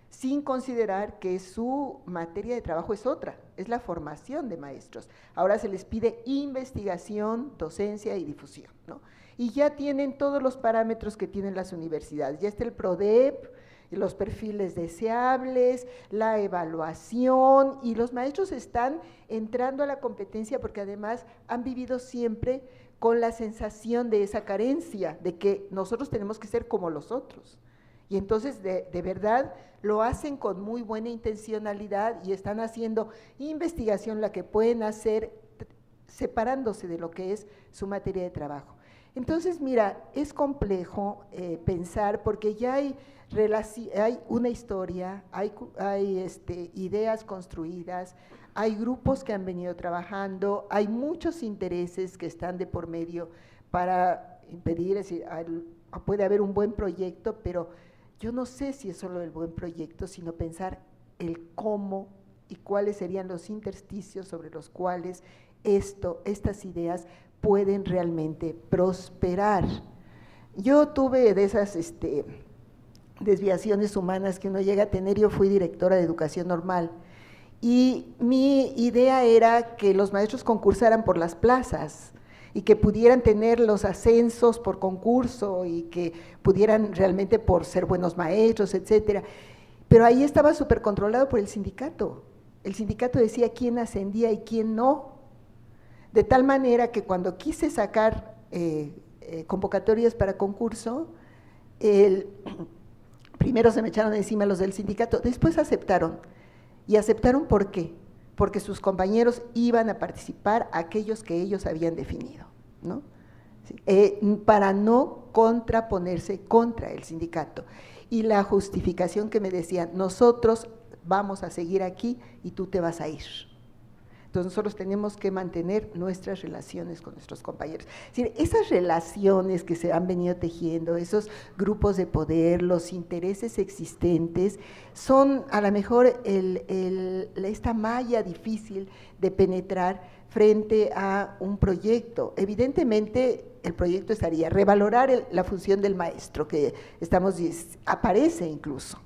sin considerar que su materia de trabajo es otra, es la formación de maestros. Ahora se les pide investigación, docencia y difusión, ¿no? Y ya tienen todos los parámetros que tienen las universidades, ya está el PRODEP, los perfiles deseables, la evaluación, y los maestros están entrando a la competencia porque además han vivido siempre con la sensación de esa carencia, de que nosotros tenemos que ser como los otros. Y entonces de verdad lo hacen con muy buena intencionalidad y están haciendo investigación la que pueden hacer separándose de lo que es su materia de trabajo. Entonces, mira, es complejo pensar porque ya hay una historia, hay ideas construidas, hay grupos que han venido trabajando, hay muchos intereses que están de por medio para impedir, es decir, puede haber un buen proyecto, pero yo no sé si es solo el buen proyecto, sino pensar el cómo y cuáles serían los intersticios sobre los cuales estas ideas pueden realmente prosperar. Yo tuve de esas desviaciones humanas que uno llega a tener. Yo fui directora de educación normal y mi idea era que los maestros concursaran por las plazas y que pudieran tener los ascensos por concurso y que pudieran realmente por ser buenos maestros, etcétera. Pero ahí estaba súper controlado por el sindicato. El sindicato decía quién ascendía y quién no, de tal manera que cuando quise sacar convocatorias para concurso, primero se me echaron encima los del sindicato, después aceptaron. ¿Y aceptaron por qué? Porque sus compañeros iban a participar aquellos que ellos habían definido, ¿no? Para no contraponerse contra el sindicato. Y la justificación que me decían, nosotros vamos a seguir aquí y tú te vas a ir. Entonces nosotros tenemos que mantener nuestras relaciones con nuestros compañeros. Es decir, esas relaciones que se han venido tejiendo, esos grupos de poder, los intereses existentes, son a lo mejor esta malla difícil de penetrar frente a un proyecto. Evidentemente, el proyecto estaría revalorar la función del maestro, que aparece incluso,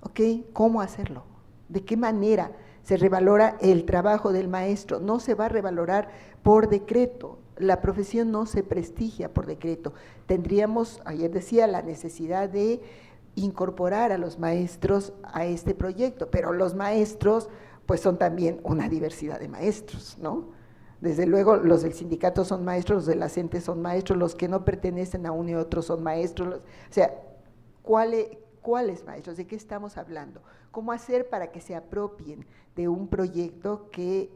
¿ok? ¿Cómo hacerlo? ¿De qué manera se revalora el trabajo del maestro? No se va a revalorar por decreto, la profesión no se prestigia por decreto. Tendríamos, ayer decía, la necesidad de incorporar a los maestros a este proyecto, pero los maestros pues son también una diversidad de maestros, ¿no? Desde luego los del sindicato son maestros, los de la CENTE son maestros, los que no pertenecen a uno y otro son maestros, o sea, ¿cuáles maestros? ¿De qué estamos hablando? ¿Cómo hacer para que se apropien de un proyecto que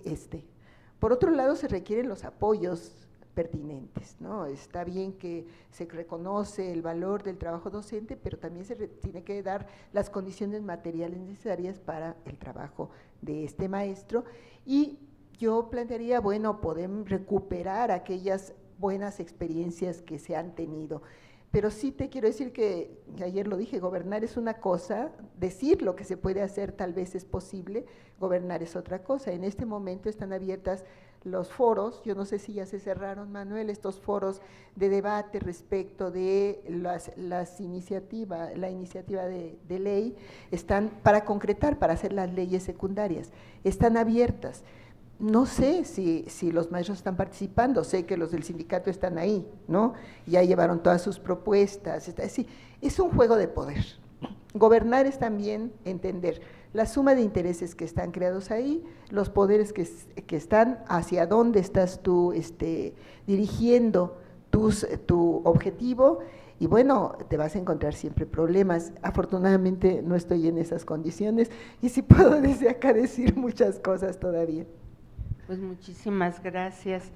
Por otro lado, se requieren los apoyos pertinentes, ¿no? Está bien que se reconoce el valor del trabajo docente, pero también se tiene que dar las condiciones materiales necesarias para el trabajo de este maestro, y yo plantearía, bueno, podemos recuperar aquellas buenas experiencias que se han tenido, pero sí te quiero decir que ayer lo dije, gobernar es una cosa, decir lo que se puede hacer tal vez es posible, gobernar es otra cosa. En este momento están abiertas los foros, yo no sé si ya se cerraron, Manuel, estos foros de debate respecto de la iniciativa de ley, están para concretar, para hacer las leyes secundarias, están abiertas. No sé si los maestros están participando, sé que los del sindicato están ahí, ¿no? Ya llevaron todas sus propuestas, es un juego de poder. Gobernar es también entender la suma de intereses que están creados ahí, los poderes que están, hacia dónde estás tú dirigiendo tu objetivo, y bueno, te vas a encontrar siempre problemas. Afortunadamente no estoy en esas condiciones y sí puedo desde acá decir muchas cosas todavía. Pues muchísimas gracias,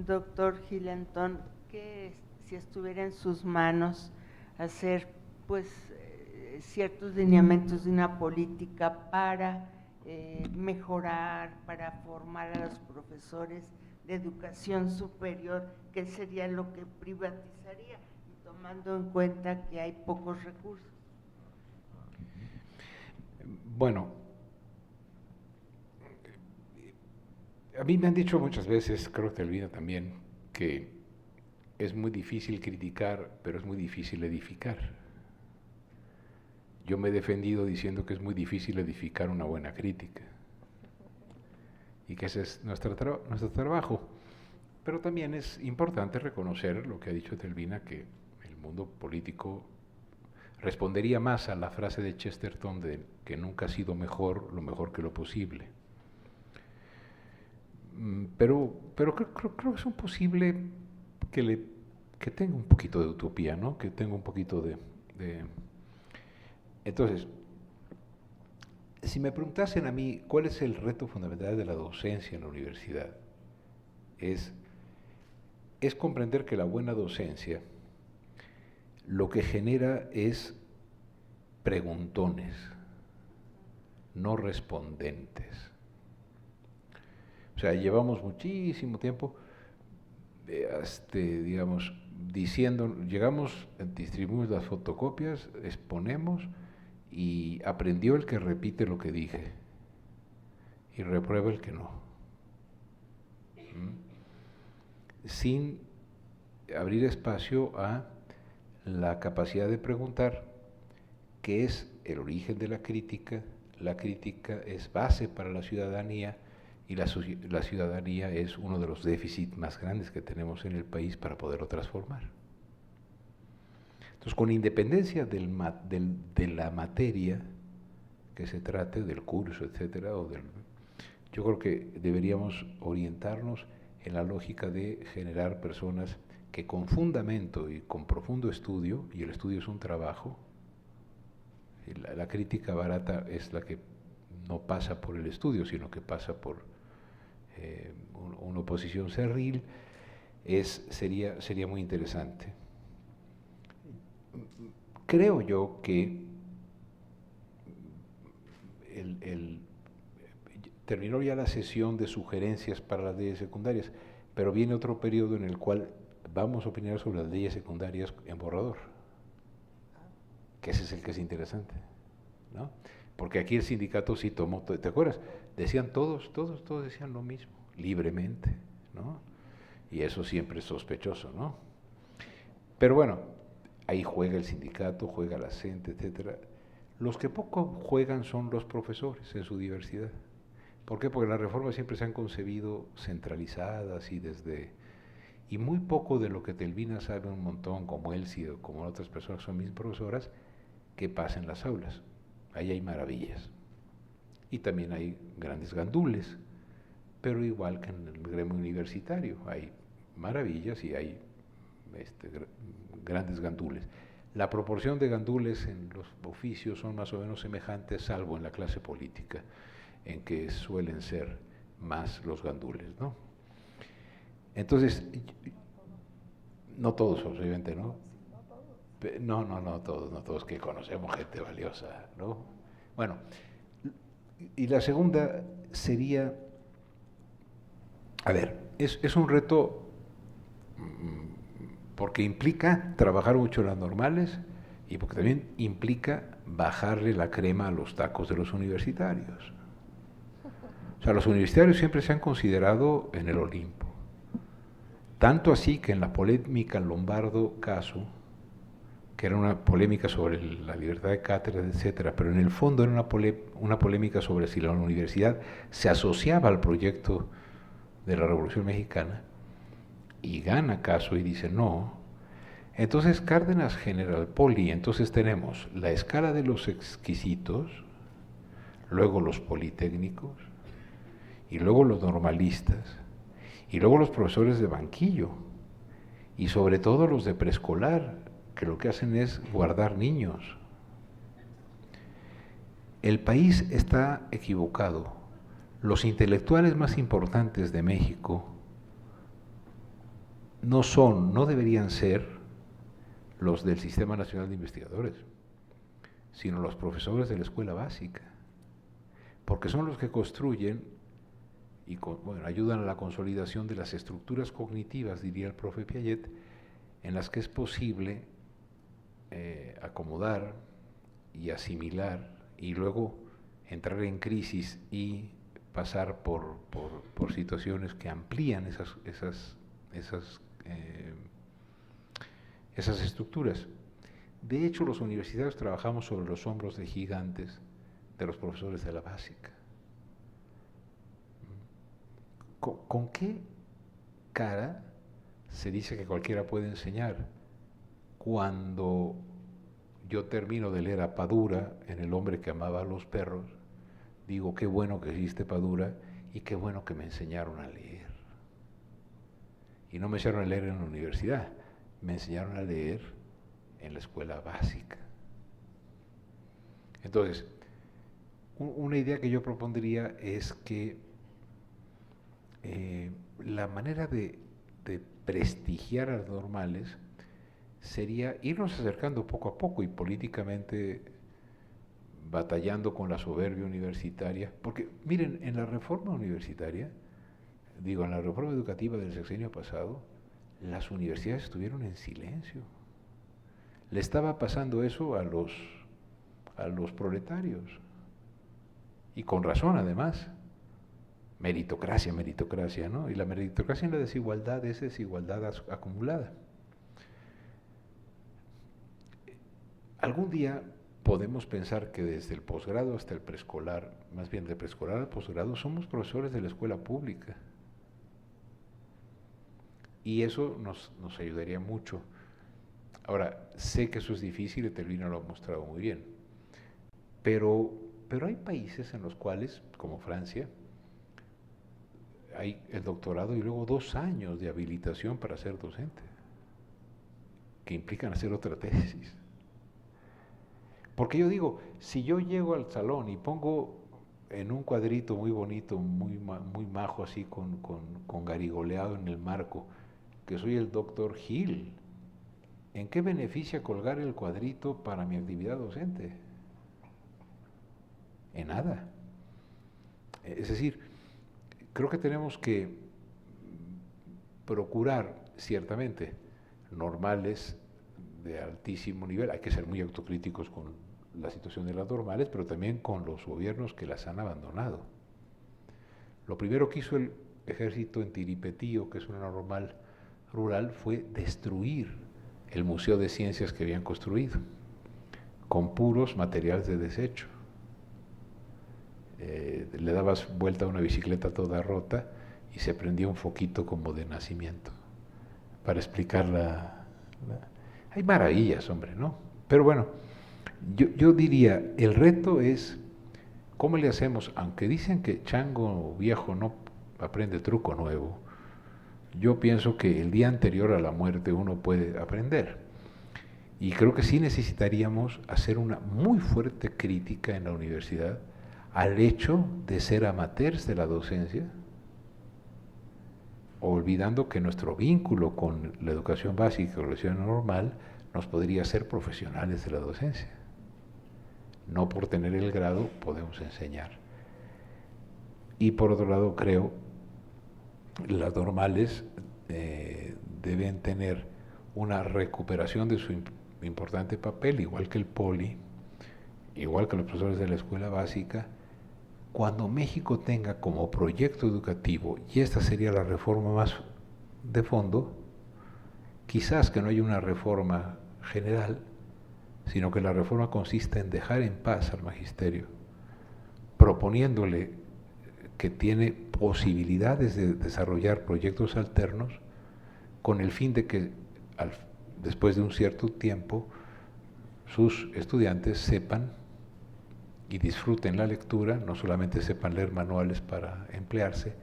doctor Gilentón, que si estuviera en sus manos hacer pues ciertos lineamientos de una política para mejorar, para formar a los profesores de educación superior, ¿qué sería lo que privatizaría, tomando en cuenta que hay pocos recursos? Bueno, a mí me han dicho muchas veces, creo que Elvira también, que es muy difícil criticar, pero es muy difícil edificar. Yo me he defendido diciendo que es muy difícil edificar una buena crítica y que ese es nuestro trabajo. Pero también es importante reconocer lo que ha dicho Telvina, que el mundo político respondería más a la frase de Chesterton de que nunca ha sido mejor lo mejor que lo posible. Pero creo que es un posible que tenga un poquito de utopía, ¿no? Que tenga un poquito de... Entonces, si me preguntasen a mí cuál es el reto fundamental de la docencia en la universidad, es comprender que la buena docencia lo que genera es preguntones, no respondentes. O sea, llevamos muchísimo tiempo, digamos, diciendo, llegamos, distribuimos las fotocopias, exponemos y aprendió el que repite lo que dije y reprueba el que no. Sin abrir espacio a la capacidad de preguntar, que es el origen de la crítica es base para la ciudadanía, y la ciudadanía es uno de los déficits más grandes que tenemos en el país para poderlo transformar. Entonces, con independencia de la materia que se trate, del curso, etcétera, yo creo que deberíamos orientarnos en la lógica de generar personas que con fundamento y con profundo estudio, y el estudio es un trabajo, la crítica barata es la que no pasa por el estudio, sino que pasa por una oposición cerril, sería muy interesante. Creo yo que terminó ya la sesión de sugerencias para las leyes secundarias, pero viene otro periodo en el cual vamos a opinar sobre las leyes secundarias en borrador, que ese es el que es interesante, ¿no? Porque aquí el sindicato sí tomó, ¿te acuerdas? Decían todos decían lo mismo, libremente, ¿no? Y eso siempre es sospechoso, ¿no? Pero bueno, ahí juega el sindicato, juega la CENTE, etcétera. Los que poco juegan son los profesores en su diversidad. ¿Por qué? Porque las reformas siempre se han concebido centralizadas y muy poco de lo que Telvina sabe un montón, como Elsie o como otras personas que son mis profesoras, que pasa en las aulas. Ahí hay maravillas. Y también hay grandes gandules, pero igual que en el gremio universitario, hay maravillas y hay grandes gandules. La proporción de gandules en los oficios son más o menos semejantes, salvo en la clase política, en que suelen ser más los gandules, ¿no? Entonces, no todos, obviamente, ¿no? No todos, que conocemos gente valiosa, ¿no? Bueno, y la segunda sería, a ver, es un reto porque implica trabajar mucho en las normales y porque también implica bajarle la crema a los tacos de los universitarios. O sea, los universitarios siempre se han considerado en el Olimpo. Tanto así que en la polémica Lombardo caso, que era una polémica sobre la libertad de cátedra, etcétera, pero en el fondo era una polémica sobre si la universidad se asociaba al proyecto de la Revolución Mexicana, y gana caso y dice no. Entonces Cárdenas General Poli, entonces tenemos la escala de los exquisitos, luego los politécnicos, y luego los normalistas, y luego los profesores de banquillo, y sobre todo los de preescolar, que lo que hacen es guardar niños. El país está equivocado. Los intelectuales más importantes de México no deberían ser los del Sistema Nacional de Investigadores, sino los profesores de la escuela básica, porque son los que construyen y ayudan a la consolidación de las estructuras cognitivas, diría el profe Piaget, en las que es posible acomodar y asimilar y luego entrar en crisis y pasar por situaciones que amplían esas estructuras. De hecho, los universitarios trabajamos sobre los hombros de gigantes de los profesores de la básica. ¿Con qué cara se dice que cualquiera puede enseñar cuando yo termino de leer a Padura en El hombre que amaba a los perros? Digo, qué bueno que existe Padura y qué bueno que me enseñaron a leer. Y no me enseñaron a leer en la universidad, me enseñaron a leer en la escuela básica. Entonces, una idea que yo propondría es que la manera de prestigiar a los normales sería irnos acercando poco a poco y políticamente batallando con la soberbia universitaria, porque miren, en la reforma universitaria, en la reforma educativa del sexenio pasado, las universidades estuvieron en silencio. Le estaba pasando eso a los proletarios, y con razón además. Meritocracia, ¿no? Y la meritocracia en la desigualdad es desigualdad acumulada. Algún día podemos pensar que desde el posgrado hasta el preescolar, más bien de preescolar al posgrado, somos profesores de la escuela pública. Y eso nos ayudaría mucho. Ahora, sé que eso es difícil y Telvina lo ha mostrado muy bien, pero hay países en los cuales, como Francia, hay el doctorado y luego 2 años de habilitación para ser docente, que implican hacer otra tesis. Porque yo digo, si yo llego al salón y pongo en un cuadrito muy bonito, muy majo, así con garigoleado en el marco, que soy el doctor Gil, ¿en qué beneficia colgar el cuadrito para mi actividad docente? En nada. Es decir, creo que tenemos que procurar, ciertamente, normales de altísimo nivel. Hay que ser muy autocríticos con la situación de las normales, pero también con los gobiernos que las han abandonado. Lo primero que hizo ejército en Tiripetío, que es una normal rural, fue destruir el Museo de Ciencias que habían construido, con puros materiales de desecho. Le dabas vuelta a una bicicleta toda rota y se prendía un foquito como de nacimiento, para explicar Hay maravillas, hombre, ¿no? Pero bueno, yo diría, el reto es, ¿cómo le hacemos? Aunque dicen que chango viejo no aprende truco nuevo, yo pienso que el día anterior a la muerte uno puede aprender. Y creo que sí necesitaríamos hacer una muy fuerte crítica en la universidad al hecho de ser amateurs de la docencia, olvidando que nuestro vínculo con la educación básica y la educación normal nos podría hacer profesionales de la docencia. No por tener el grado podemos enseñar. Y por otro lado, creo, las normales deben tener una recuperación de su importante papel, igual que el poli, igual que los profesores de la escuela básica. Cuando México tenga como proyecto educativo, y esta sería la reforma más de fondo, quizás que no haya una reforma general, sino que la reforma consista en dejar en paz al magisterio, proponiéndole que tiene posibilidades de desarrollar proyectos alternos con el fin de que después de un cierto tiempo sus estudiantes sepan y disfruten la lectura, no solamente sepan leer manuales para emplearse,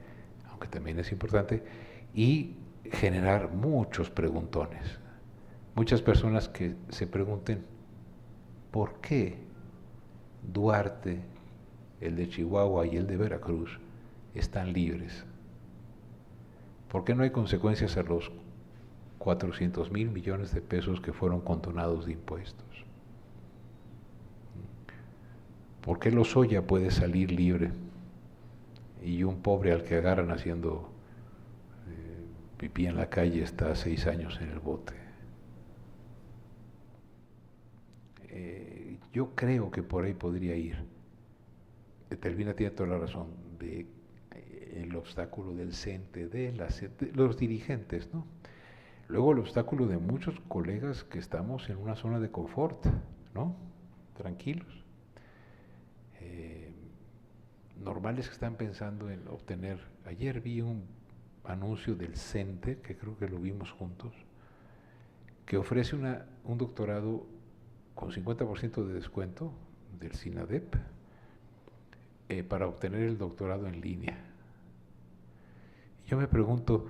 aunque también es importante, y generar muchos preguntones. Muchas personas que se pregunten, ¿por qué Duarte, el de Chihuahua y el de Veracruz están libres? ¿Por qué no hay consecuencias a los 400,000 millones de pesos que fueron condonados de impuestos? ¿Por qué Lozoya puede salir libre y un pobre al que agarran haciendo pipí en la calle está 6 años en el bote? Yo creo que por ahí podría ir. Telvina tiene toda la razón, el obstáculo del CENTE, de los dirigentes, ¿no? Luego el obstáculo de muchos colegas que estamos en una zona de confort, ¿no? Tranquilos. Normales que están pensando en obtener. Ayer vi un anuncio del CENTE, que creo que lo vimos juntos, que ofrece un doctorado con 50% de descuento del SINADEP para obtener el doctorado en línea. Yo me pregunto,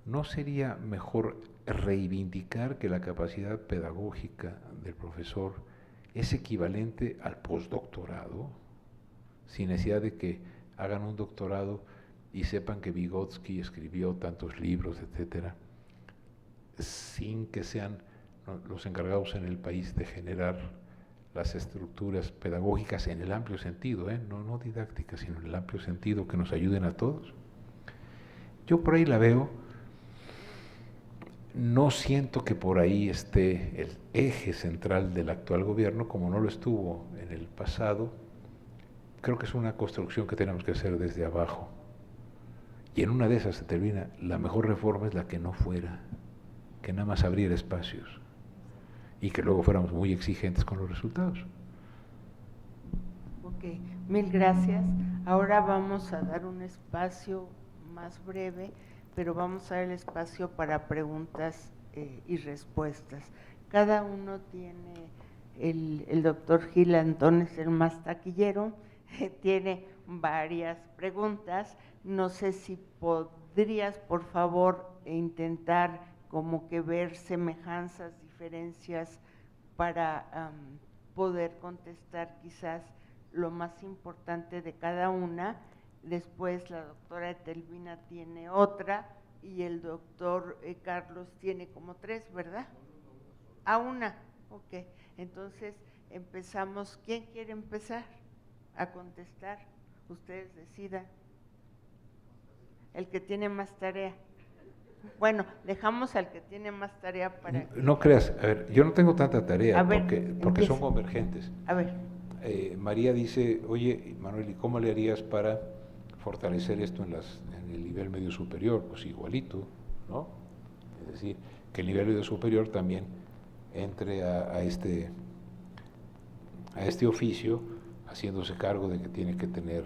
¿no sería mejor reivindicar que la capacidad pedagógica del profesor es equivalente al postdoctorado, sin necesidad de que hagan un doctorado y sepan que Vygotsky escribió tantos libros, etcétera, sin que sean los encargados en el país de generar las estructuras pedagógicas en el amplio sentido, no didácticas, sino en el amplio sentido, que nos ayuden a todos? Yo por ahí la veo. No siento que por ahí esté el eje central del actual gobierno, como no lo estuvo en el pasado. Creo que es una construcción que tenemos que hacer desde abajo. Y en una de esas se termina. La mejor reforma es la que no fuera, que nada más abriera espacios y que luego fuéramos muy exigentes con los resultados. Ok, mil gracias. Ahora vamos a dar un espacio más breve, pero vamos a dar el espacio para preguntas y respuestas. Cada uno tiene, el doctor Gil Antón es el más taquillero, tiene varias preguntas. No sé si podrías, por favor, intentar como que ver semejanzas, diferencias, para poder contestar quizás lo más importante de cada una. Después la doctora Telvina tiene otra y el doctor Carlos tiene como 3, ¿verdad? Una, ok. Entonces empezamos. ¿Quién quiere empezar a contestar? Ustedes decidan. El que tiene más tarea. Bueno, dejamos al que tiene más tarea para… No creas, a ver, yo no tengo tanta tarea porque empieza. son convergentes. A ver. María dice, oye, Manuel, ¿y cómo le harías para fortalecer esto en el nivel medio superior, pues igualito, ¿no? Es decir, que el nivel medio superior también entre a este oficio, haciéndose cargo de que tiene que tener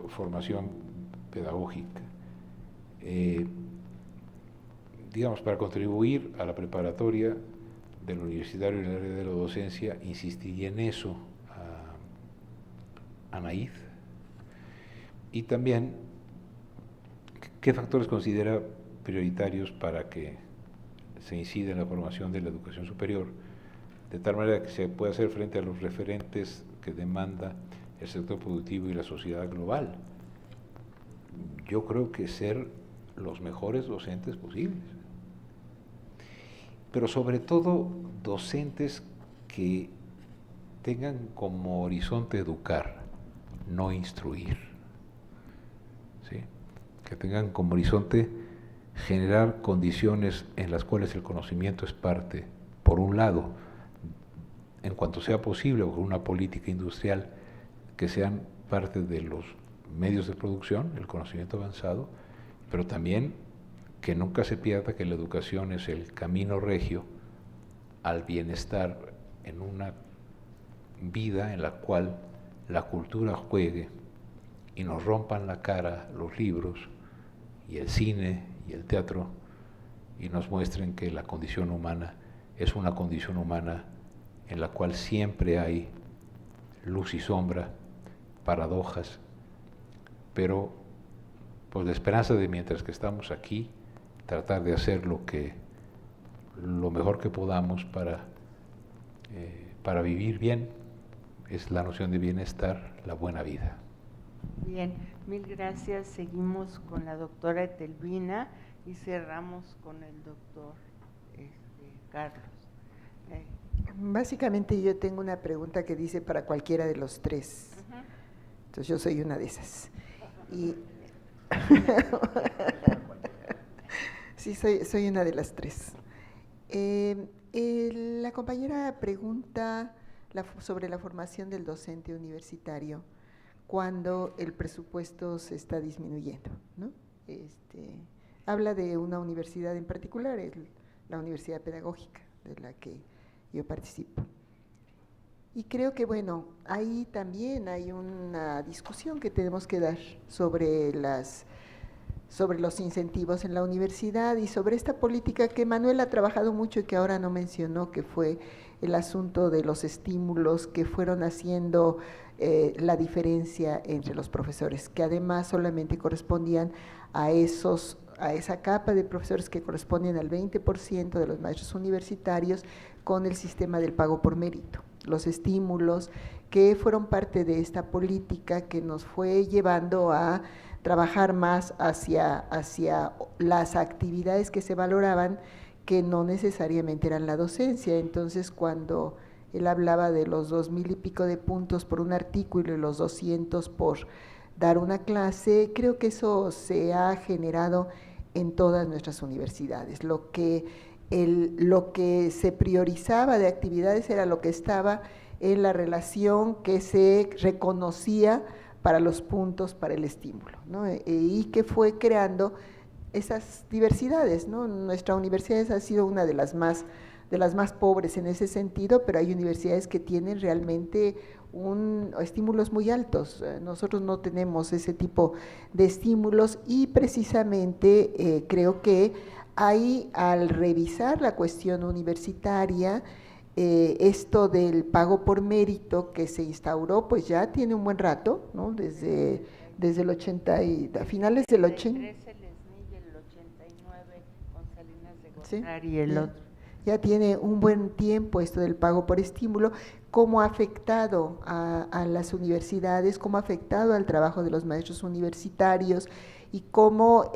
formación pedagógica. Digamos, para contribuir a la preparatoria del universitario en el área de la docencia, insistiría en eso a Anaíd. Y también, ¿qué factores considera prioritarios para que se incida en la formación de la educación superior, de tal manera que se pueda hacer frente a los referentes que demanda el sector productivo y la sociedad global? Yo creo que ser los mejores docentes posibles, pero sobre todo docentes que tengan como horizonte educar, no instruir, ¿sí? Que tengan como horizonte generar condiciones en las cuales el conocimiento es parte, por un lado, en cuanto sea posible, con una política industrial, que sean parte de los medios de producción, el conocimiento avanzado, pero también que nunca se pierda que la educación es el camino regio al bienestar en una vida en la cual la cultura juegue y nos rompan la cara los libros y el cine y el teatro y nos muestren que la condición humana es una condición humana en la cual siempre hay luz y sombra, paradojas, pero pues la esperanza de mientras que estamos aquí, tratar de hacer lo mejor que podamos para vivir bien, es la noción de bienestar, la buena vida. Bien, mil gracias. Seguimos con la doctora Etelvina y cerramos con el doctor Carlos. Básicamente yo tengo una pregunta que dice para cualquiera de los tres. Entonces yo soy una de esas. Y sí, soy una de las tres. La compañera pregunta sobre la formación del docente universitario cuando el presupuesto se está disminuyendo, ¿no? Habla de una universidad en particular, la Universidad Pedagógica, de la que yo participo. Y creo que, bueno, ahí también hay una discusión que tenemos que dar sobre los incentivos en la universidad y sobre esta política que Manuel ha trabajado mucho y que ahora no mencionó, que fue el asunto de los estímulos que fueron haciendo la diferencia entre los profesores, que además solamente correspondían a esa capa de profesores que corresponden al 20% de los maestros universitarios con el sistema del pago por mérito. Los estímulos que fueron parte de esta política que nos fue llevando a trabajar más hacia las actividades que se valoraban, que no necesariamente eran la docencia. Entonces, cuando él hablaba de los 2,000 y pico de puntos por un artículo y los 200 por dar una clase, creo que eso se ha generado en todas nuestras universidades. Lo que se priorizaba de actividades era lo que estaba en la relación que se reconocía para los puntos, para el estímulo, ¿no? Y que fue creando esas diversidades, ¿no? Nuestra universidad ha sido una de las más pobres en ese sentido, pero hay universidades que tienen realmente estímulos muy altos. Nosotros no tenemos ese tipo de estímulos y precisamente creo que ahí, al revisar la cuestión universitaria, esto del pago por mérito que se instauró, pues ya tiene un buen rato, ¿no? Desde el 80 y a finales del 80. El 89 con Salinas de Gortari, ¿sí? Y el otro. Ya tiene un buen tiempo esto del pago por estímulo, cómo ha afectado a las universidades, cómo ha afectado al trabajo de los maestros universitarios y cómo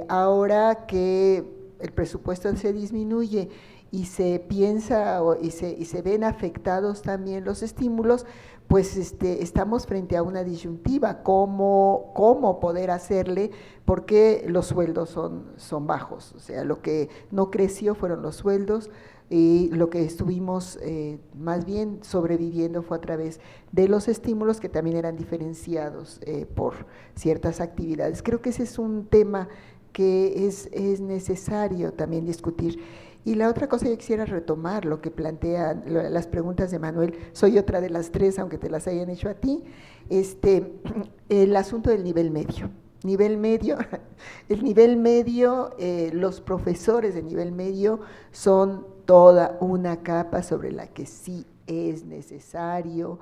ahora que el presupuesto se disminuye y se piensa y se ven afectados también los estímulos, pues estamos frente a una disyuntiva, cómo poder hacerle, porque los sueldos son bajos, o sea, lo que no creció fueron los sueldos, y lo que estuvimos más bien sobreviviendo fue a través de los estímulos que también eran diferenciados por ciertas actividades. Creo que ese es un tema que es necesario también discutir. Y la otra cosa que quisiera retomar, lo que plantean las preguntas de Manuel, soy otra de las tres, aunque te las hayan hecho a ti, el asunto del nivel medio. Nivel medio, el nivel medio, los profesores de nivel medio son toda una capa sobre la que sí es necesario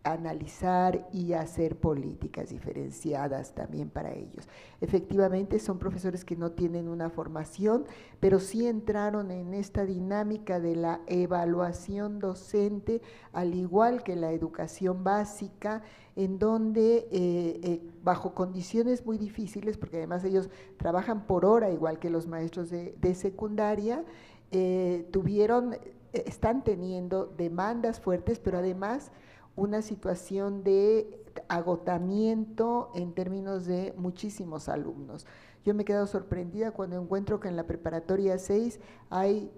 analizar y hacer políticas diferenciadas también para ellos. Efectivamente son profesores que no tienen una formación, pero sí entraron en esta dinámica de la evaluación docente, al igual que la educación básica, en donde bajo condiciones muy difíciles, porque además ellos trabajan por hora, igual que los maestros de secundaria, están teniendo demandas fuertes, pero además una situación de agotamiento en términos de muchísimos alumnos. Yo me he quedado sorprendida cuando encuentro que en la preparatoria 6 hay,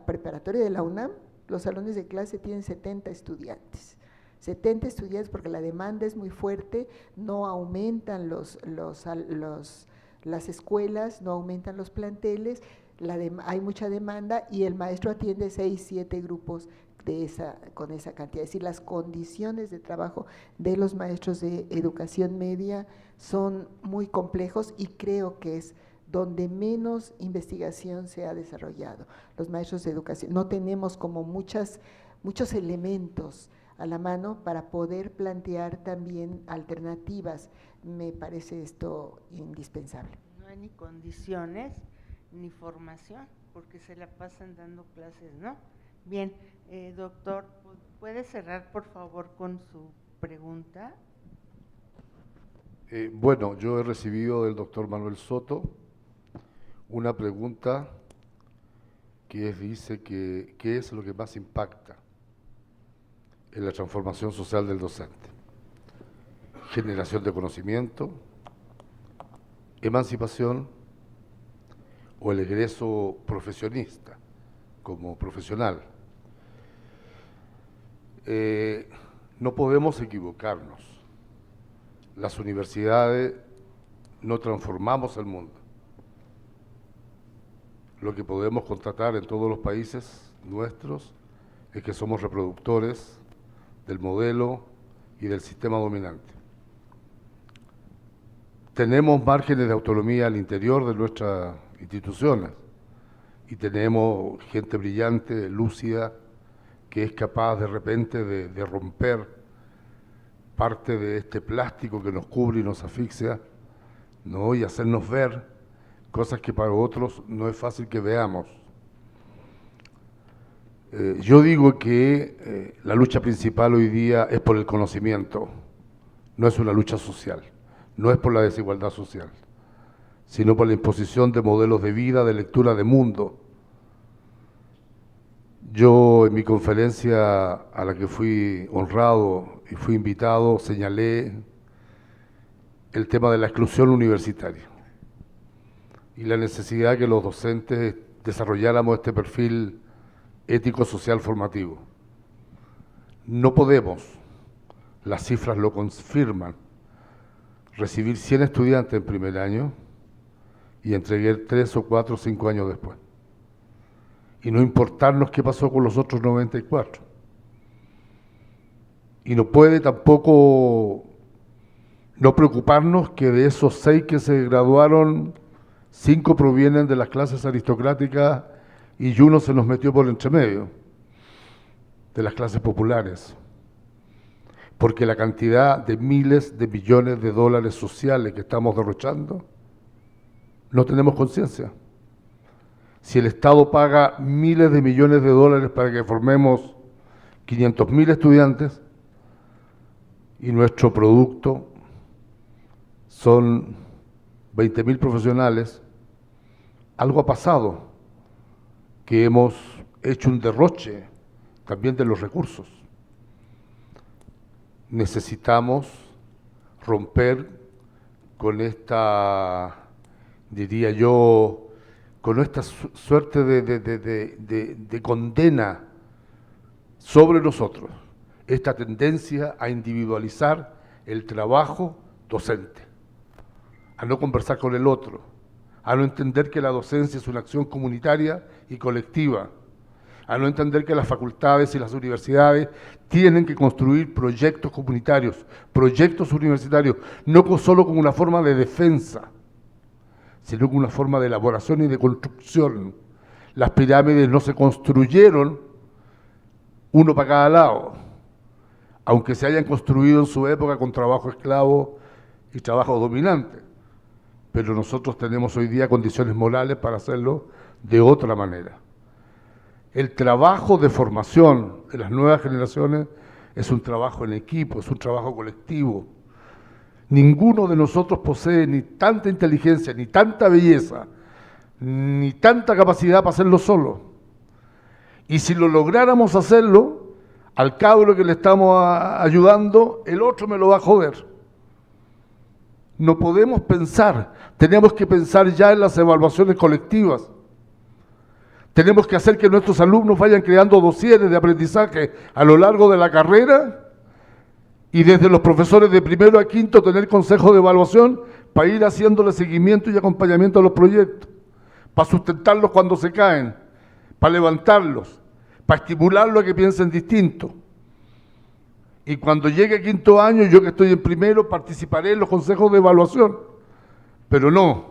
preparatoria de la UNAM, los salones de clase tienen 70 estudiantes. 70 estudiantes porque la demanda es muy fuerte, no aumentan las escuelas, no aumentan los planteles, hay mucha demanda y el maestro atiende 6, 7 grupos con esa cantidad. Es decir, las condiciones de trabajo de los maestros de educación media son muy complejos y creo que es donde menos investigación se ha desarrollado. Los maestros de educación no tenemos como muchos elementos a la mano para poder plantear también alternativas. Me parece esto indispensable. No hay ni condiciones ni formación porque se la pasan dando clases, ¿no? Bien, doctor, ¿puede cerrar por favor con su pregunta? Bueno, yo he recibido del doctor Manuel Soto una pregunta que dice que ¿qué es lo que más impacta en la transformación social del docente? Generación de conocimiento, emancipación o el egreso profesionista como profesional. No podemos equivocarnos. Las universidades no transformamos el mundo. Lo que podemos constatar en todos los países nuestros es que somos reproductores del modelo y del sistema dominante. Tenemos márgenes de autonomía al interior de nuestras instituciones y tenemos gente brillante, lúcida, que es capaz de repente de romper parte de este plástico que nos cubre y nos asfixia, ¿no? Y hacernos ver cosas que para otros no es fácil que veamos. Yo digo que la lucha principal hoy día es por el conocimiento, no es una lucha social, no es por la desigualdad social, sino por la imposición de modelos de vida, de lectura de mundo. Yo en mi conferencia a la que fui honrado y fui invitado señalé el tema de la exclusión universitaria y la necesidad que los docentes desarrolláramos este perfil ético-social formativo. No podemos, las cifras lo confirman, recibir 100 estudiantes en primer año y entregar 3 o 4 o 5 años después. Y no importarnos qué pasó con los otros 94. Y no puede tampoco no preocuparnos que de esos 6 que se graduaron, 5 provienen de las clases aristocráticas y uno se nos metió por entre medio, de las clases populares. Porque la cantidad de miles de millones de dólares sociales que estamos derrochando, no tenemos conciencia. Si el Estado paga miles de millones de dólares para que formemos 500.000 estudiantes y nuestro producto son 20.000 profesionales, algo ha pasado, que hemos hecho un derroche también de los recursos. Necesitamos romper con esta, diría yo, con esta suerte de condena sobre nosotros, esta tendencia a individualizar el trabajo docente, a no conversar con el otro, a no entender que la docencia es una acción comunitaria y colectiva, a no entender que las facultades y las universidades tienen que construir proyectos comunitarios, proyectos universitarios, no solo como una forma de defensa, sino como una forma de elaboración y de construcción. Las pirámides no se construyeron uno para cada lado, aunque se hayan construido en su época con trabajo esclavo y trabajo dominante. Pero nosotros tenemos hoy día condiciones morales para hacerlo de otra manera. El trabajo de formación de las nuevas generaciones es un trabajo en equipo, es un trabajo colectivo. Ninguno de nosotros posee ni tanta inteligencia, ni tanta belleza, ni tanta capacidad para hacerlo solo. Y si lo lográramos hacerlo, al cabro que le estamos ayudando, el otro me lo va a joder. No podemos pensar, tenemos que pensar ya en las evaluaciones colectivas. Tenemos que hacer que nuestros alumnos vayan creando dosieres de aprendizaje a lo largo de la carrera y desde los profesores de primero a quinto tener consejos de evaluación para ir haciéndole seguimiento y acompañamiento a los proyectos, para sustentarlos cuando se caen, para levantarlos, para estimularlos a que piensen distinto. Y cuando llegue quinto año, yo que estoy en primero, participaré en los consejos de evaluación. Pero no,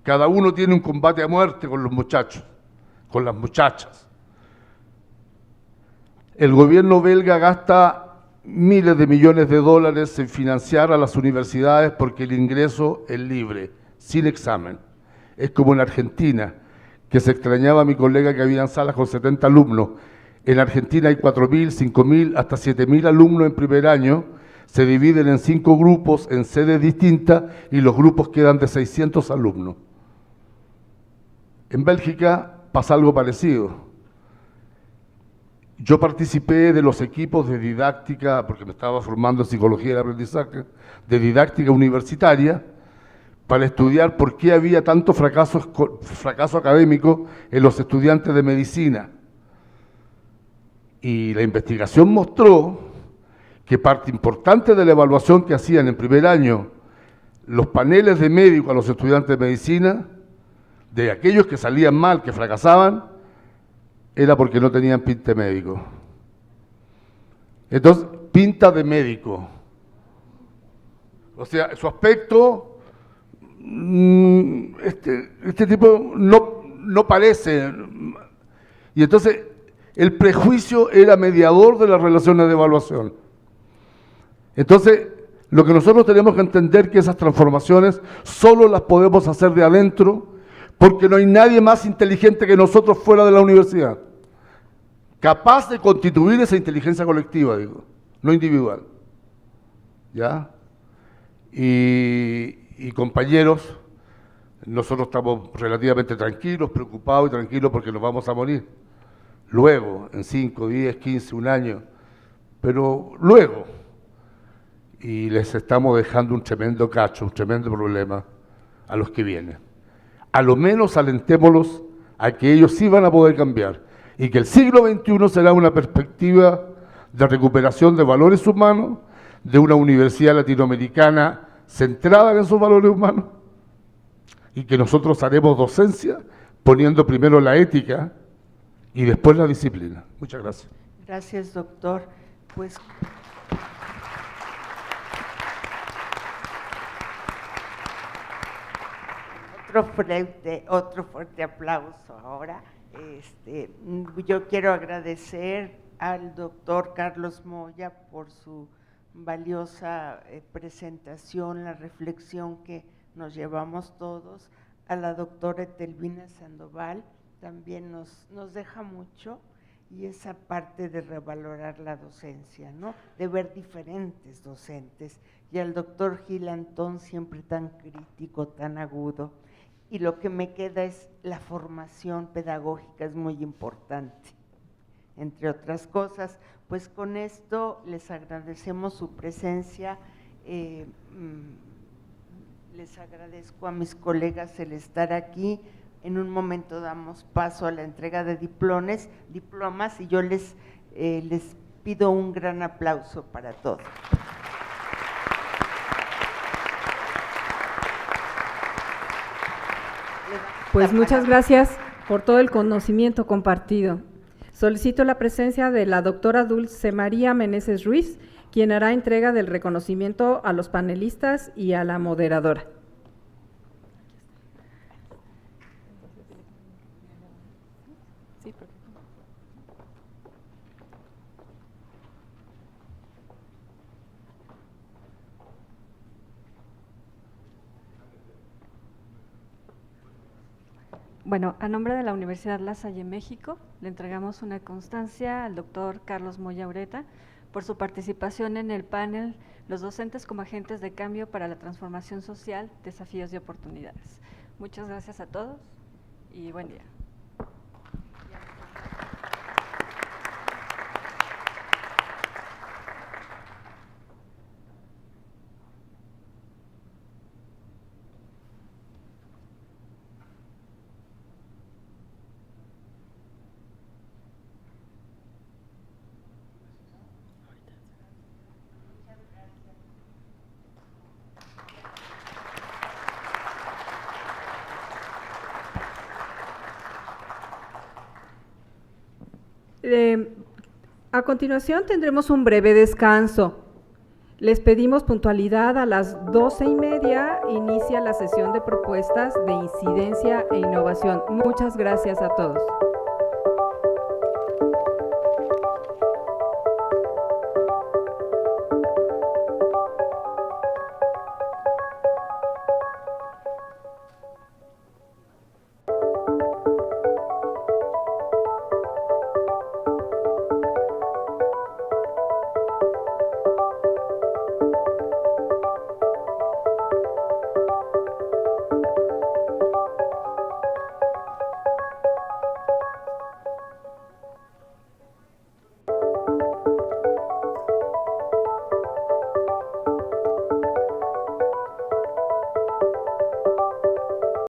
cada uno tiene un combate a muerte con los muchachos, con las muchachas. El gobierno belga gasta miles de millones de dólares en financiar a las universidades porque el ingreso es libre, sin examen. Es como en Argentina, que se extrañaba a mi colega que había salas con 70 alumnos. En Argentina hay 4.000, 5.000, hasta 7.000 alumnos en primer año, se dividen en 5 grupos en sedes distintas y los grupos quedan de 600 alumnos. En Bélgica pasa algo parecido. Yo participé de los equipos de didáctica, porque me estaba formando en psicología del aprendizaje, de didáctica universitaria, para estudiar por qué había tanto fracaso académico en los estudiantes de medicina. Y la investigación mostró que parte importante de la evaluación que hacían en primer año los paneles de médicos a los estudiantes de medicina, de aquellos que salían mal, que fracasaban, era porque no tenían pinta de médico. Entonces, pinta de médico. O sea, su aspecto, este tipo no parece. Y entonces, el prejuicio era mediador de las relaciones de evaluación. Entonces, lo que nosotros tenemos que entender es que esas transformaciones solo las podemos hacer de adentro, porque no hay nadie más inteligente que nosotros fuera de la universidad, capaz de constituir esa inteligencia colectiva, digo, no individual. ¿Ya? Y compañeros, nosotros estamos relativamente tranquilos, preocupados y tranquilos porque nos vamos a morir. Luego, en 5, 10, 15, un año, pero luego. Y les estamos dejando un tremendo cacho, un tremendo problema a los que vienen. A lo menos alentémoslos a que ellos sí van a poder cambiar y que el siglo XXI será una perspectiva de recuperación de valores humanos, de una universidad latinoamericana centrada en esos valores humanos y que nosotros haremos docencia poniendo primero la ética y después la disciplina. Muchas gracias. Gracias, doctor. Pues otro fuerte aplauso ahora. Yo quiero agradecer al doctor Carlos Moya por su valiosa presentación, la reflexión que nos llevamos todos, a la doctora Etelvina Sandoval, también nos deja mucho, y esa parte de revalorar la docencia, ¿no? De ver diferentes docentes, y al doctor Gil Antón, siempre tan crítico, tan agudo. Y lo que me queda es la formación pedagógica, es muy importante, entre otras cosas. Pues con esto les agradecemos su presencia, les agradezco a mis colegas el estar aquí, En un momento damos paso a la entrega de diplomas y yo les pido un gran aplauso para todos. Pues muchas gracias por todo el conocimiento compartido. Solicito la presencia de la doctora Dulce María Meneses Ruiz, quien hará entrega del reconocimiento a los panelistas y a la moderadora. Bueno, a nombre de la Universidad La Salle México, le entregamos una constancia al doctor Carlos Moya Ureta por su participación en el panel Los docentes como agentes de cambio para la transformación social, desafíos y oportunidades. Muchas gracias a todos y buen día. A continuación tendremos un breve descanso. Les pedimos puntualidad. A las 12:30 inicia la sesión de propuestas de incidencia e innovación. Muchas gracias a todos.